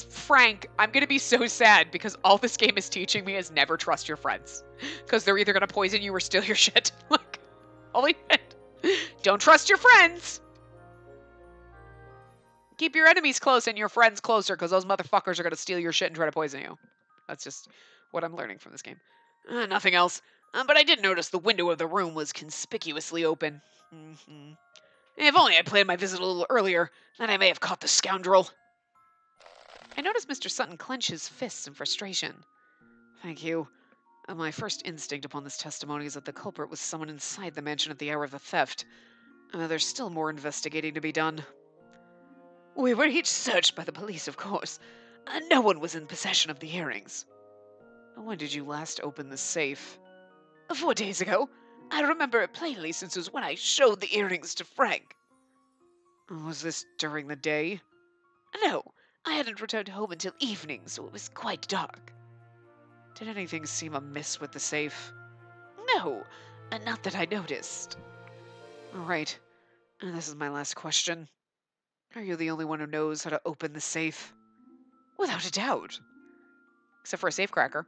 Frank, I'm going to be so sad because all this game is teaching me is never trust your friends. Because they're either going to poison you or steal your shit. Like, holy shit. Don't trust your friends. Keep your enemies close and your friends closer, because those motherfuckers are going to steal your shit and try to poison you. That's just what I'm learning from this game. Nothing else. But I did notice the window of the room was conspicuously open. If only I planned my visit a little earlier, then I may have caught the scoundrel. I noticed Mr. Sutton clench his fists in frustration. Thank you. My first instinct upon this testimony is that the culprit was someone inside the mansion at the hour of the theft. There's still more investigating to be done. We were each searched by the police, of course. No one was in possession of the earrings. When did you last open the safe? 4 days ago. I remember it plainly since it was when I showed the earrings to Frank. Was this during the day? No, I hadn't returned home until evening, so it was quite dark. Did anything seem amiss with the safe? No, not that I noticed. All right, and this is my last question. Are you the only one who knows how to open the safe? Without a doubt. Except for a safecracker.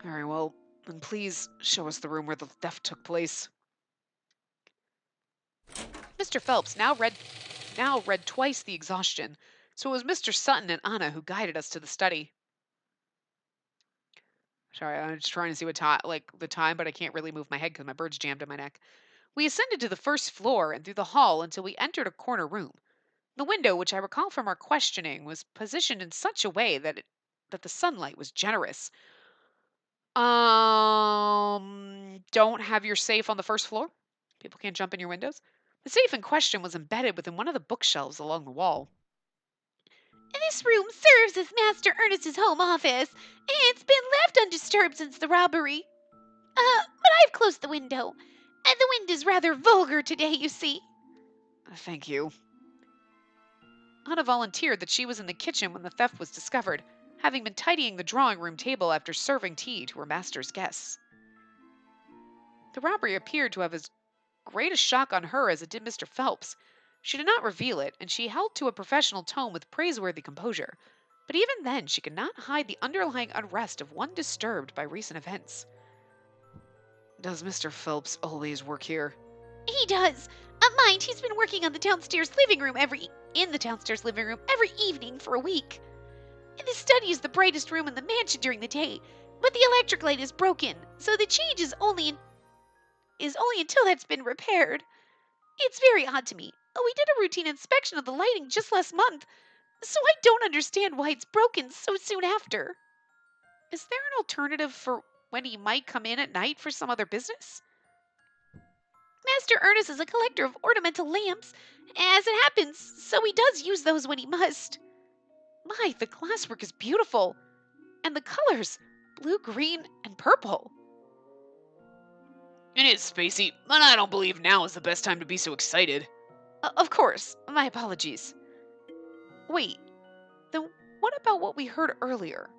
Very well, then please show us the room where the theft took place. Mr. Phelps now read twice the exhaustion, so it was Mr. Sutton and Anna who guided us to the study. Sorry, I'm just trying to see what the time, but I can't really move my head because my bird's jammed in my neck. We ascended to the first floor and through the hall until we entered a corner room. The window, which I recall from our questioning, was positioned in such a way that the sunlight was generous. Don't have your safe on the first floor? People can't jump in your windows? The safe in question was embedded within one of the bookshelves along the wall. This room serves as Master Ernest's home office. It's been left undisturbed since the robbery. But I've closed the window. And the wind is rather vulgar today, you see. Thank you. Anna volunteered that she was in the kitchen when the theft was discovered, having been tidying the drawing room table after serving tea to her master's guests. The robbery appeared to have as great a shock on her as it did Mr. Phelps. She did not reveal it, and she held to a professional tone with praiseworthy composure. But even then, she could not hide the underlying unrest of one disturbed by recent events. Does Mr. Phelps always work here? He does. Mind, he's been working in the downstairs living room every evening for a week. The study is the brightest room in the mansion during the day, but the electric light is broken, so the change is only until that's been repaired. It's very odd to me. We did a routine inspection of the lighting just last month, so I don't understand why it's broken so soon after. Is there an alternative for when he might come in at night for some other business? Master Ernest is a collector of ornamental lamps, as it happens, so he does use those when he must. My, the glasswork is beautiful. And the colors, blue, green, and purple. It is, Spacey, but I don't believe now is the best time to be so excited. Of course, my apologies. Wait, then what about what we heard earlier?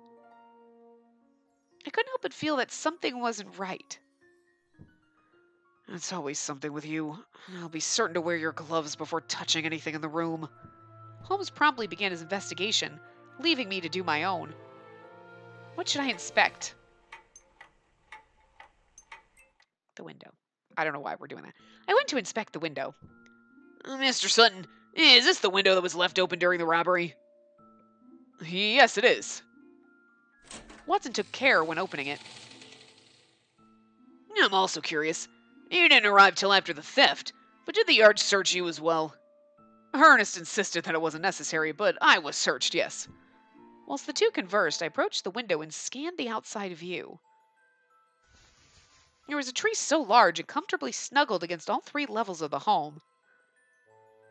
I couldn't help but feel that something wasn't right. It's always something with you. I'll be certain to wear your gloves before touching anything in the room. Holmes promptly began his investigation, leaving me to do my own. What should I inspect? The window. I don't know why we're doing that. I went to inspect the window. Mr. Sutton, is this the window that was left open during the robbery? Yes, it is. Watson took care when opening it. I'm also curious. You didn't arrive till after the theft, but did the yard search you as well? Ernest insisted that it wasn't necessary, but I was searched, yes. Whilst the two conversed, I approached the window and scanned the outside view. There was a tree so large it comfortably snuggled against all 3 levels of the home.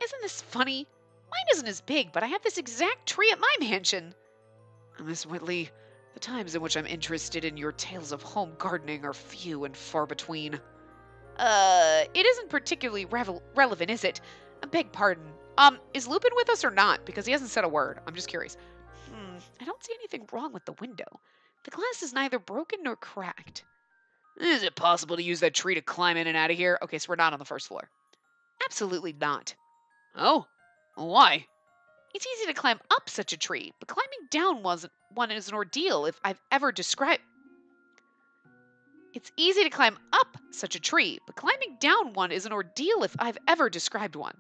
Isn't this funny? Mine isn't as big, but I have this exact tree at my mansion. Miss Whitley, the times in which I'm interested in your tales of home gardening are few and far between. It isn't particularly relevant, is it? I beg pardon. Is Lupin with us or not? Because he hasn't said a word. I'm just curious. I don't see anything wrong with the window. The glass is neither broken nor cracked. Is it possible to use that tree to climb in and out of here? Okay, so we're not on the first floor. Absolutely not. Oh? Why? It's easy to climb up such a tree, but climbing down one is an ordeal if I've ever described... It's easy to climb up such a tree, but climbing down one is an ordeal if I've ever described one.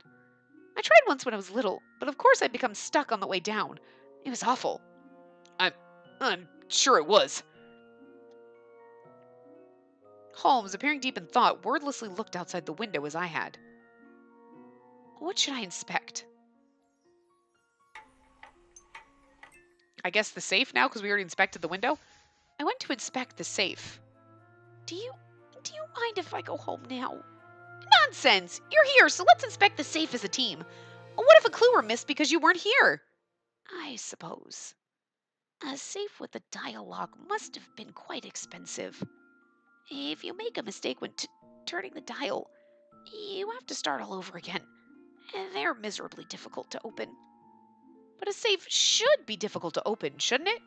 I tried once when I was little, but of course I'd become stuck on the way down. It was awful. I'm sure it was. Holmes, appearing deep in thought, wordlessly looked outside the window as I had. What should I inspect? I guess the safe now, because we already inspected the window? I went to inspect the safe. Do you mind if I go home now? Nonsense! You're here, so let's inspect the safe as a team. What if a clue were missed because you weren't here? I suppose. A safe with a dialogue must have been quite expensive. If you make a mistake when turning the dial, you have to start all over again. They're miserably difficult to open. But a safe should be difficult to open, shouldn't it?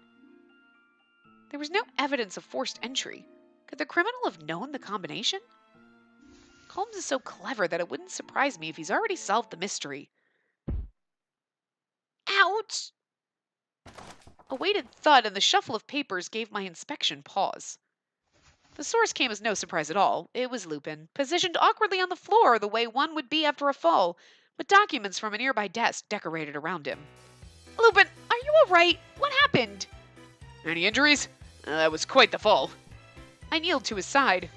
There was no evidence of forced entry. Could the criminal have known the combination? Holmes is so clever that it wouldn't surprise me if he's already solved the mystery. Ouch! A weighted thud and the shuffle of papers gave my inspection pause. The source came as no surprise at all. It was Lupin, positioned awkwardly on the floor the way one would be after a fall, with documents from a nearby desk decorated around him. Lupin, are you all right? What happened? Any injuries? That was quite the fall. I kneeled to his side.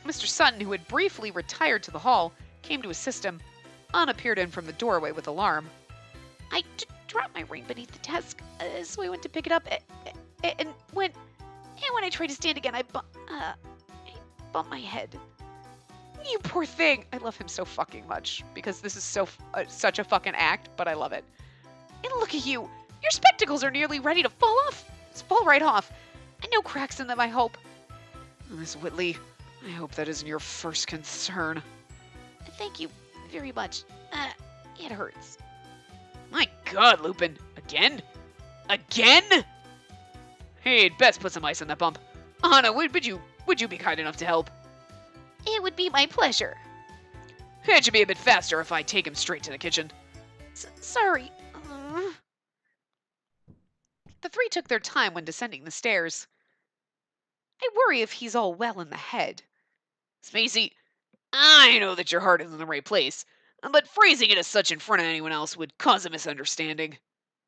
Mr. Sutton, who had briefly retired to the hall, came to assist him. Anna peered in from the doorway with alarm. I dropped my ring beneath the desk, so I went to pick it up, and when I tried to stand again, I bumped my head. You poor thing! I love him so fucking much, because this is such a fucking act, but I love it. And look at you! Your spectacles are nearly ready to fall off! Fall right off. And no cracks in them, I hope. Miss Whitley, I hope that isn't your first concern. Thank you very much. It hurts. My God, Lupin. Again? Again? Hey, you'd best put some ice on that bump. Anna, would you be kind enough to help? It would be my pleasure. It should be a bit faster if I take him straight to the kitchen. Sorry. The three took their time when descending the stairs. I worry if he's all well in the head. Spacey, I know that your heart is in the right place, but phrasing it as such in front of anyone else would cause a misunderstanding.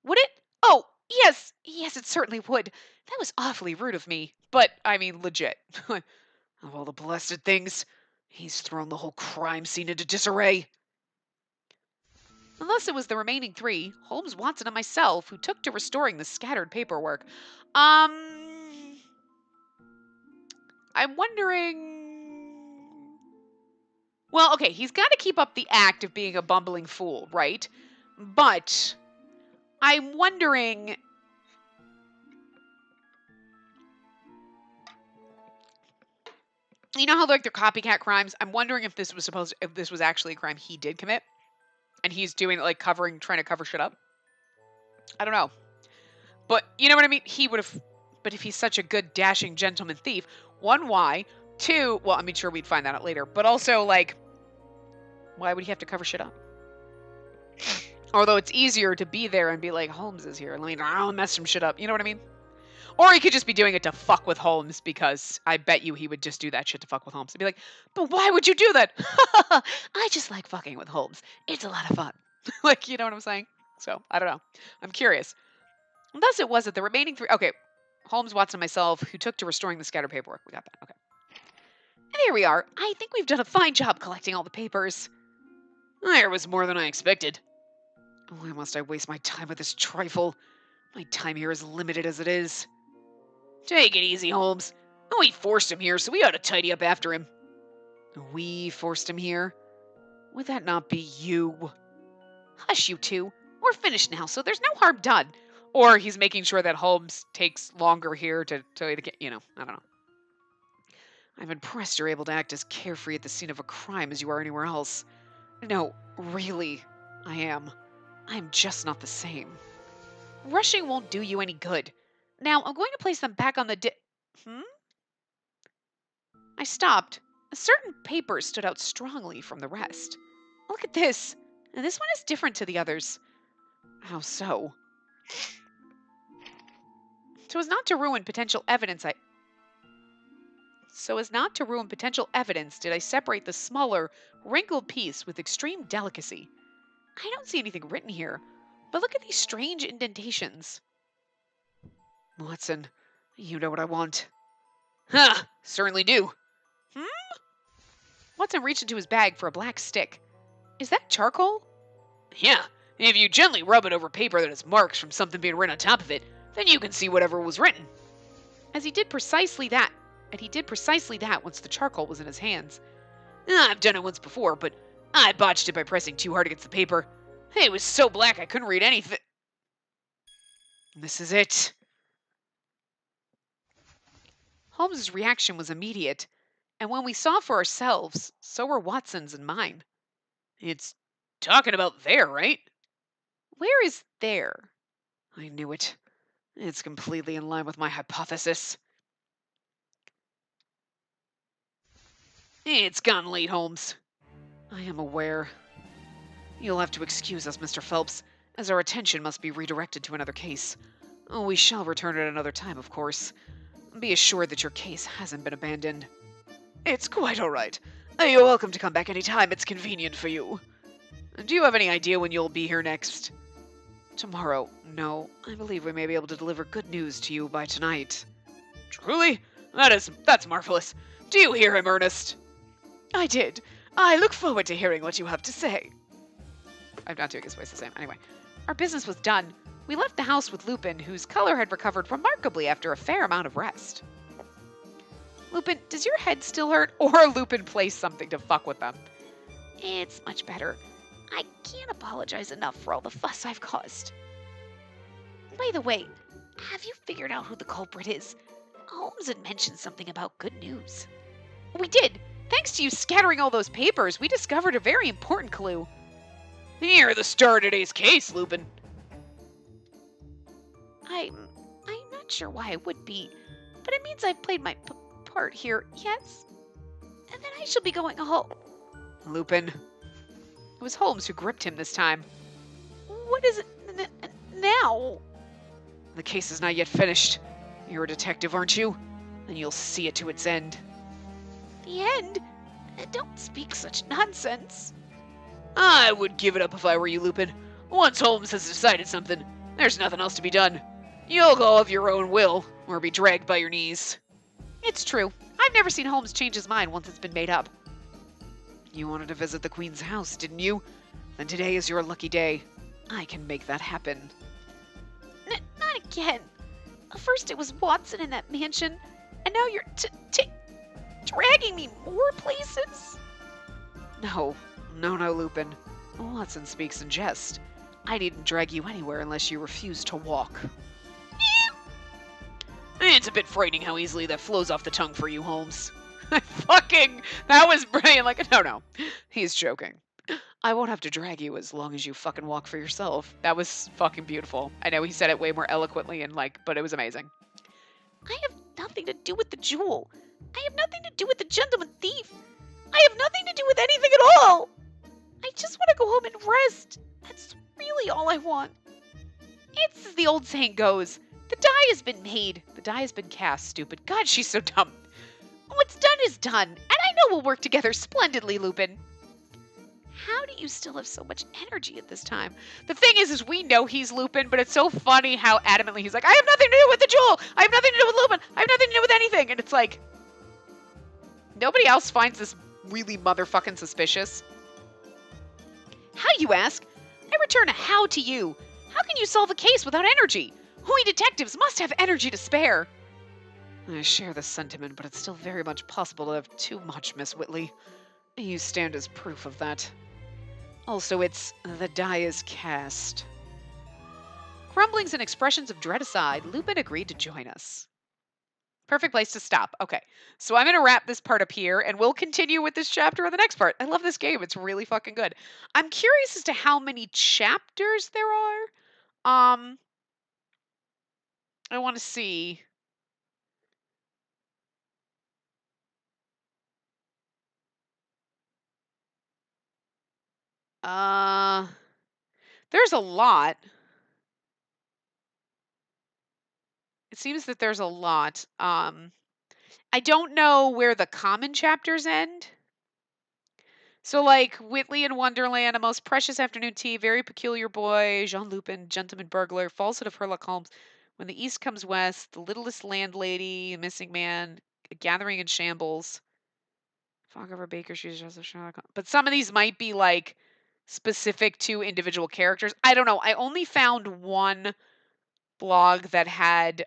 Would it? Oh, yes, it certainly would. That was awfully rude of me. But, I mean, legit. Of all the blasted things, he's thrown the whole crime scene into disarray. Unless it was the remaining three, Holmes, Watson, and myself, who took to restoring the scattered paperwork. I'm wondering... Well, okay, he's got to keep up the act of being a bumbling fool, right? But I'm wondering... You know how like they're copycat crimes? I'm wondering if this was actually a crime he did commit, and he's doing it like trying to cover shit up. I don't know, but you know what I mean. He would have, but if he's such a good dashing gentleman thief, one, why? Two, well, I mean, sure, we'd find that out later, but also like, why would he have to cover shit up? Although it's easier to be there and be like, Holmes is here, let me I'll mess some shit up. You know what I mean? Or he could just be doing it to fuck with Holmes, because I bet you he would just do that shit to fuck with Holmes. He'd be like, but why would you do that? I just like fucking with Holmes. It's a lot of fun. Like, you know what I'm saying? So, I don't know. I'm curious. And thus it was that the remaining three... Okay, Holmes, Watson, and myself, who took to restoring the scattered paperwork. We got that. Okay. And here we are. I think we've done a fine job collecting all the papers. There was more than I expected. Why must I waste my time with this trifle? My time here is limited as it is. Take it easy, Holmes. We forced him here, so we ought to tidy up after him. We forced him here? Would that not be you? Hush, you two. We're finished now, so there's no harm done. Or he's making sure that Holmes takes longer here to get, I don't know. I'm impressed you're able to act as carefree at the scene of a crime as you are anywhere else. No, really, I am. I'm just not the same. Rushing won't do you any good. Now, I'm going to place them back on the I stopped. A certain paper stood out strongly from the rest. Look at this. And this one is different to the others. How so? So as not to ruin potential evidence, did I separate the smaller, wrinkled piece with extreme delicacy. I don't see anything written here, but look at these strange indentations. Watson, you know what I want. Huh, certainly do. Hmm? Watson reached into his bag for a black stick. Is that charcoal? Yeah, if you gently rub it over paper that has marks from something being written on top of it, then you can see whatever was written. As he did precisely that, and he did precisely that once the charcoal was in his hands. I've done it once before, but I botched it by pressing too hard against the paper. It was so black I couldn't read anything. This is it. Holmes's reaction was immediate, and when we saw for ourselves, so were Watson's and mine. It's talking about there, right? Where is there? I knew it. It's completely in line with my hypothesis. It's gone late, Holmes. I am aware. You'll have to excuse us, Mr. Phelps, as our attention must be redirected to another case. We shall return at another time, of course. Be assured that your case hasn't been abandoned. It's quite all right. You're welcome to come back any time it's convenient for you. Do you have any idea when you'll be here next? Tomorrow, no. I believe we may be able to deliver good news to you by tonight. Truly? That's marvelous. Do you hear him, Ernest? I did. I look forward to hearing what you have to say. I'm not doing his voice the same. Anyway, our business was done. We left the house with Lupin, whose color had recovered remarkably after a fair amount of rest. Lupin, does your head still hurt? Or Lupin plays something to fuck with them? It's much better. I can't apologize enough for all the fuss I've caused. By the way, have you figured out who the culprit is? Holmes had mentioned something about good news. We did. Thanks to you scattering all those papers, we discovered a very important clue. You're the star of today's case, Lupin. I'm not sure why I would be, but it means I've played my part here, yes? And then I shall be going home. Lupin. It was Holmes who gripped him this time. What is it now? The case is not yet finished. You're a detective, aren't you? And you'll see it to its end. The end? Don't speak such nonsense. I would give it up if I were you, Lupin. Once Holmes has decided something, there's nothing else to be done. You'll go of your own will, or be dragged by your knees. It's true. I've never seen Holmes change his mind once it's been made up. You wanted to visit the Queen's house, didn't you? Then today is your lucky day. I can make that happen. Not again. First it was Watson in that mansion, and now you're dragging me more places? No, Lupin. Watson speaks in jest. I needn't drag you anywhere unless you refuse to walk. It's a bit frightening how easily that flows off the tongue for you, Holmes. That was brilliant. Like, no, he's joking. I won't have to drag you as long as you fucking walk for yourself. That was fucking beautiful. I know he said it way more eloquently and but it was amazing. I have nothing to do with the jewel. I have nothing to do with the gentleman thief. I have nothing to do with anything at all. I just want to go home and rest. That's really all I want. It's as the old saying goes. The die has been made. The die has been cast, stupid. God, she's so dumb. What's done is done, and I know we'll work together splendidly, Lupin. How do you still have so much energy at this time? The thing is we know he's Lupin, but it's so funny how adamantly he's like, I have nothing to do with the jewel! I have nothing to do with Lupin! I have nothing to do with anything! And it's like, nobody else finds this really motherfucking suspicious. How, you ask? I return a how to you. How can you solve a case without energy? We detectives must have energy to spare. I share this sentiment, but it's still very much possible to have too much, Miss Whitley. You stand as proof of that. Also, it's the die is cast. Grumblings and expressions of dread aside, Lupin agreed to join us. Perfect place to stop. Okay, so I'm going to wrap this part up here, and we'll continue with this chapter on the next part. I love this game. It's really fucking good. I'm curious as to how many chapters there are. I want to see. There's a lot. It seems that there's a lot. I don't know where the common chapters end. So, like, Whitley in Wonderland, A Most Precious Afternoon Tea, Very Peculiar Boy, Jean Lupin, Gentleman Burglar, Falsehood of Sherlock Holmes, When the East Comes West, The Littlest Landlady, Missing Man, A Gathering in Shambles, Fog Over Baker Street, Joseph Sherlock Holmes. But some of these might be, like, specific to individual characters. I don't know. I only found one blog that had,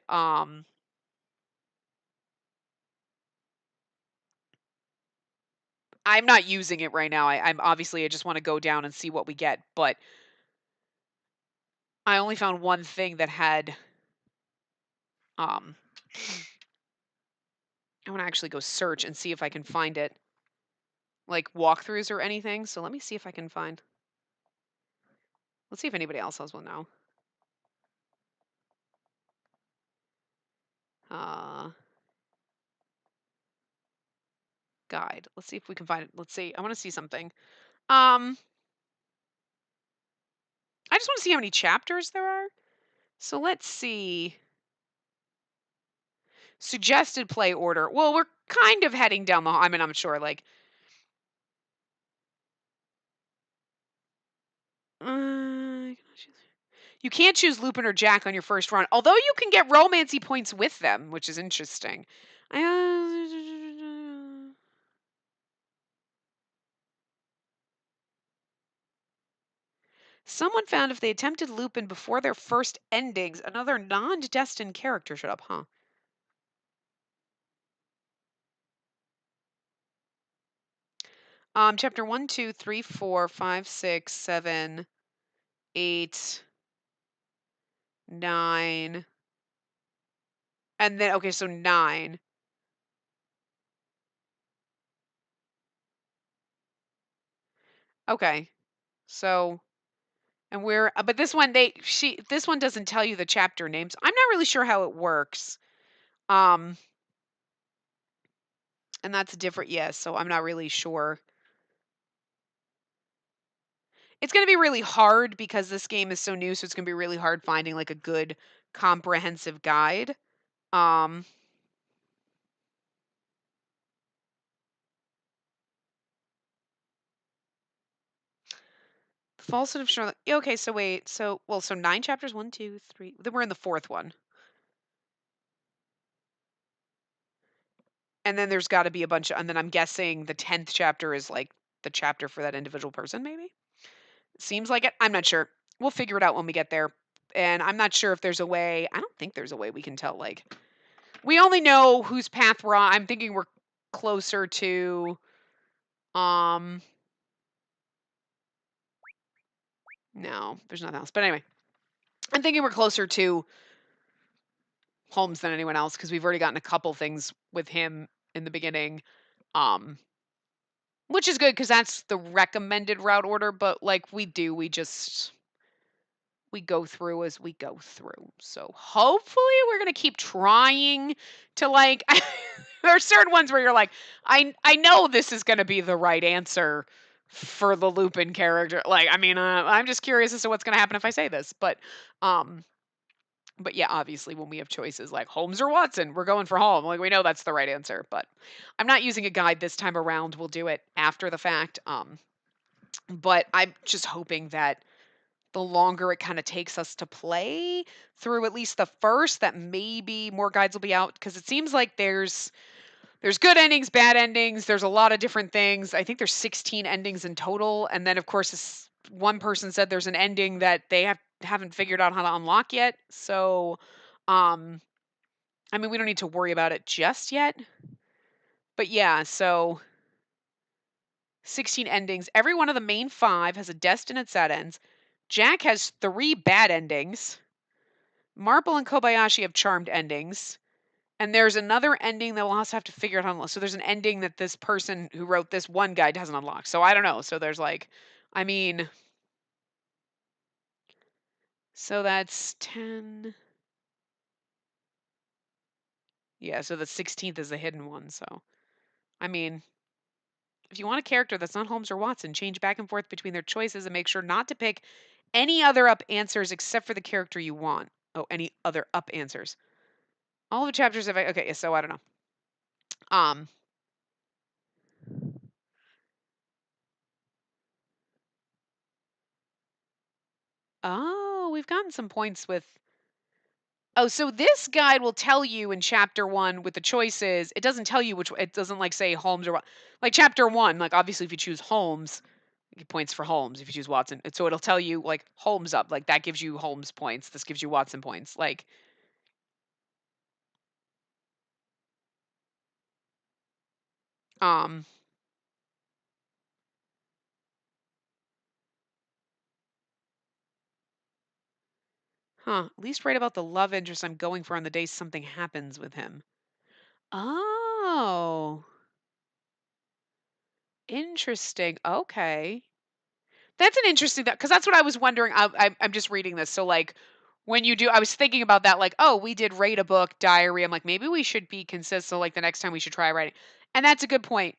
I'm not using it right now. I'm obviously I just want to go down and see what we get, but I only found one thing that had um I want to actually go search and see if I can find it, like walkthroughs or anything. So let me see if I can find. Let's see if anybody else has one now. Uh Guide. Let's see if we can find it. Let's see. I want to see something. Um I just want to see how many chapters there are. So let's see. Suggested play order. Well, we're kind of heading down the I mean, I'm sure like uh, you can't choose Lupin or Jack on your first run, although you can get romancy points with them, which is interesting. Someone found if they attempted Lupin before their first endings, another non-destined character showed up, huh? Chapter 1, 2, 3, 4, 5, 6, 7, 8, 9. And then, okay, so 9. Okay. So, and we're, but this one, this one doesn't tell you the chapter names. I'm not really sure how it works. Um, and that's different, yes. So I'm not really sure. It's going to be really hard because this game is so new. So it's going to be really hard finding like a good comprehensive guide. Um, the Falsehood of Charlotte. Okay, so wait. So, well, so 9 chapters. 1, 2, 3. Then we're in the 4th one. And then there's got to be a bunch of, and then I'm guessing the 10th chapter is like the chapter for that individual person, maybe? Seems like it. I'm not sure. We'll figure it out when we get there. And I'm not sure if there's a way. I don't think there's a way we can tell. Like, we only know whose path we're on. I'm thinking we're closer to. Um. No, there's nothing else. But anyway, I'm thinking we're closer to Holmes than anyone else because we've already gotten a couple things with him in the beginning. Um. Which is good because that's the recommended route order. But like we go through as we go through. So hopefully we're gonna keep trying to like there are certain ones where you're like, I know this is gonna be the right answer for the Lupin character. Like, I mean, I'm just curious as to what's gonna happen if I say this. Um but yeah, obviously when we have choices like Holmes or Watson, we're going for Holmes. Like we know that's the right answer. But I'm not using a guide this time around. We'll do it after the fact. But I'm just hoping that the longer it kind of takes us to play through at least the first, that maybe more guides will be out because it seems like there's good endings, bad endings. There's a lot of different things. I think there's 16 endings in total, and then of course one person said there's an ending that they haven't figured out how to unlock yet. So, um, I mean, we don't need to worry about it just yet. But yeah, so 16 endings. Every one of the main 5 has a destined and sad ends. Jack has 3 bad endings. Marple and Kobayashi have charmed endings. And there's another ending that we'll also have to figure out how to unlock. So there's an ending that this person who wrote this one guide hasn't unlocked. So I don't know. So there's like, I mean, so that's 10. Yeah, so the 16th is the hidden one. So, I mean, if you want a character that's not Holmes or Watson, change back and forth between their choices and make sure not to pick any other up answers except for the character you want. Oh, any other up answers. All the chapters have, okay, so I don't know. Um, Oh, we've gotten some points with. Oh, so this guide will tell you in chapter 1 with the choices. It doesn't tell you which. It doesn't like say Holmes or like chapter 1. Like obviously, if you choose Holmes, you get points for Holmes. If you choose Watson, so it'll tell you like Holmes up. Like that gives you Holmes points. This gives you Watson points. Like, um, huh. At least write about the love interest I'm going for on the day something happens with him. Oh, interesting. Okay. That's an interesting that because that's what I was wondering. I'm just reading this. So like when you do, I was thinking about that. Like, oh, we did rate a book diary. I'm like, maybe we should be consistent. Like the next time we should try writing. And that's a good point.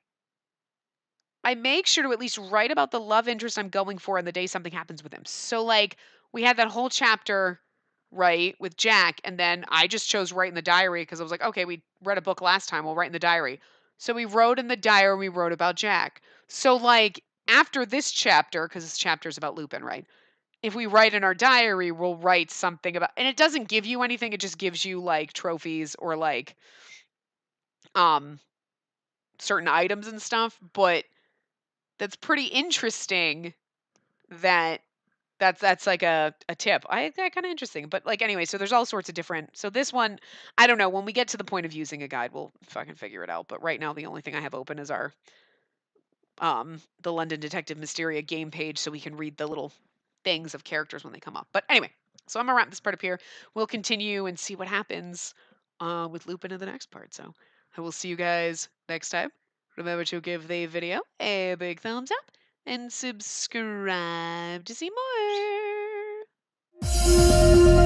I make sure to at least write about the love interest I'm going for on the day something happens with him. So like we had that whole chapter right with Jack, and then I just chose write in the diary because I was like, okay, we read a book last time. We'll write in the diary. So we wrote in the diary. We wrote about Jack. So like after this chapter, because this chapter is about Lupin, right? If we write in our diary, we'll write something about, and it doesn't give you anything. It just gives you like trophies or like um certain items and stuff. But that's pretty interesting that that's like a tip. I that kind of interesting. But like anyway, so there's all sorts of different. So this one, I don't know. When we get to the point of using a guide, we'll fucking figure it out. But right now, the only thing I have open is our the London Detective Mysteria game page, so we can read the little things of characters when they come up. But anyway, so I'm gonna wrap this part up here. We'll continue and see what happens with Lupin in the next part. So I will see you guys next time. Remember to give the video a big thumbs up and subscribe to see more.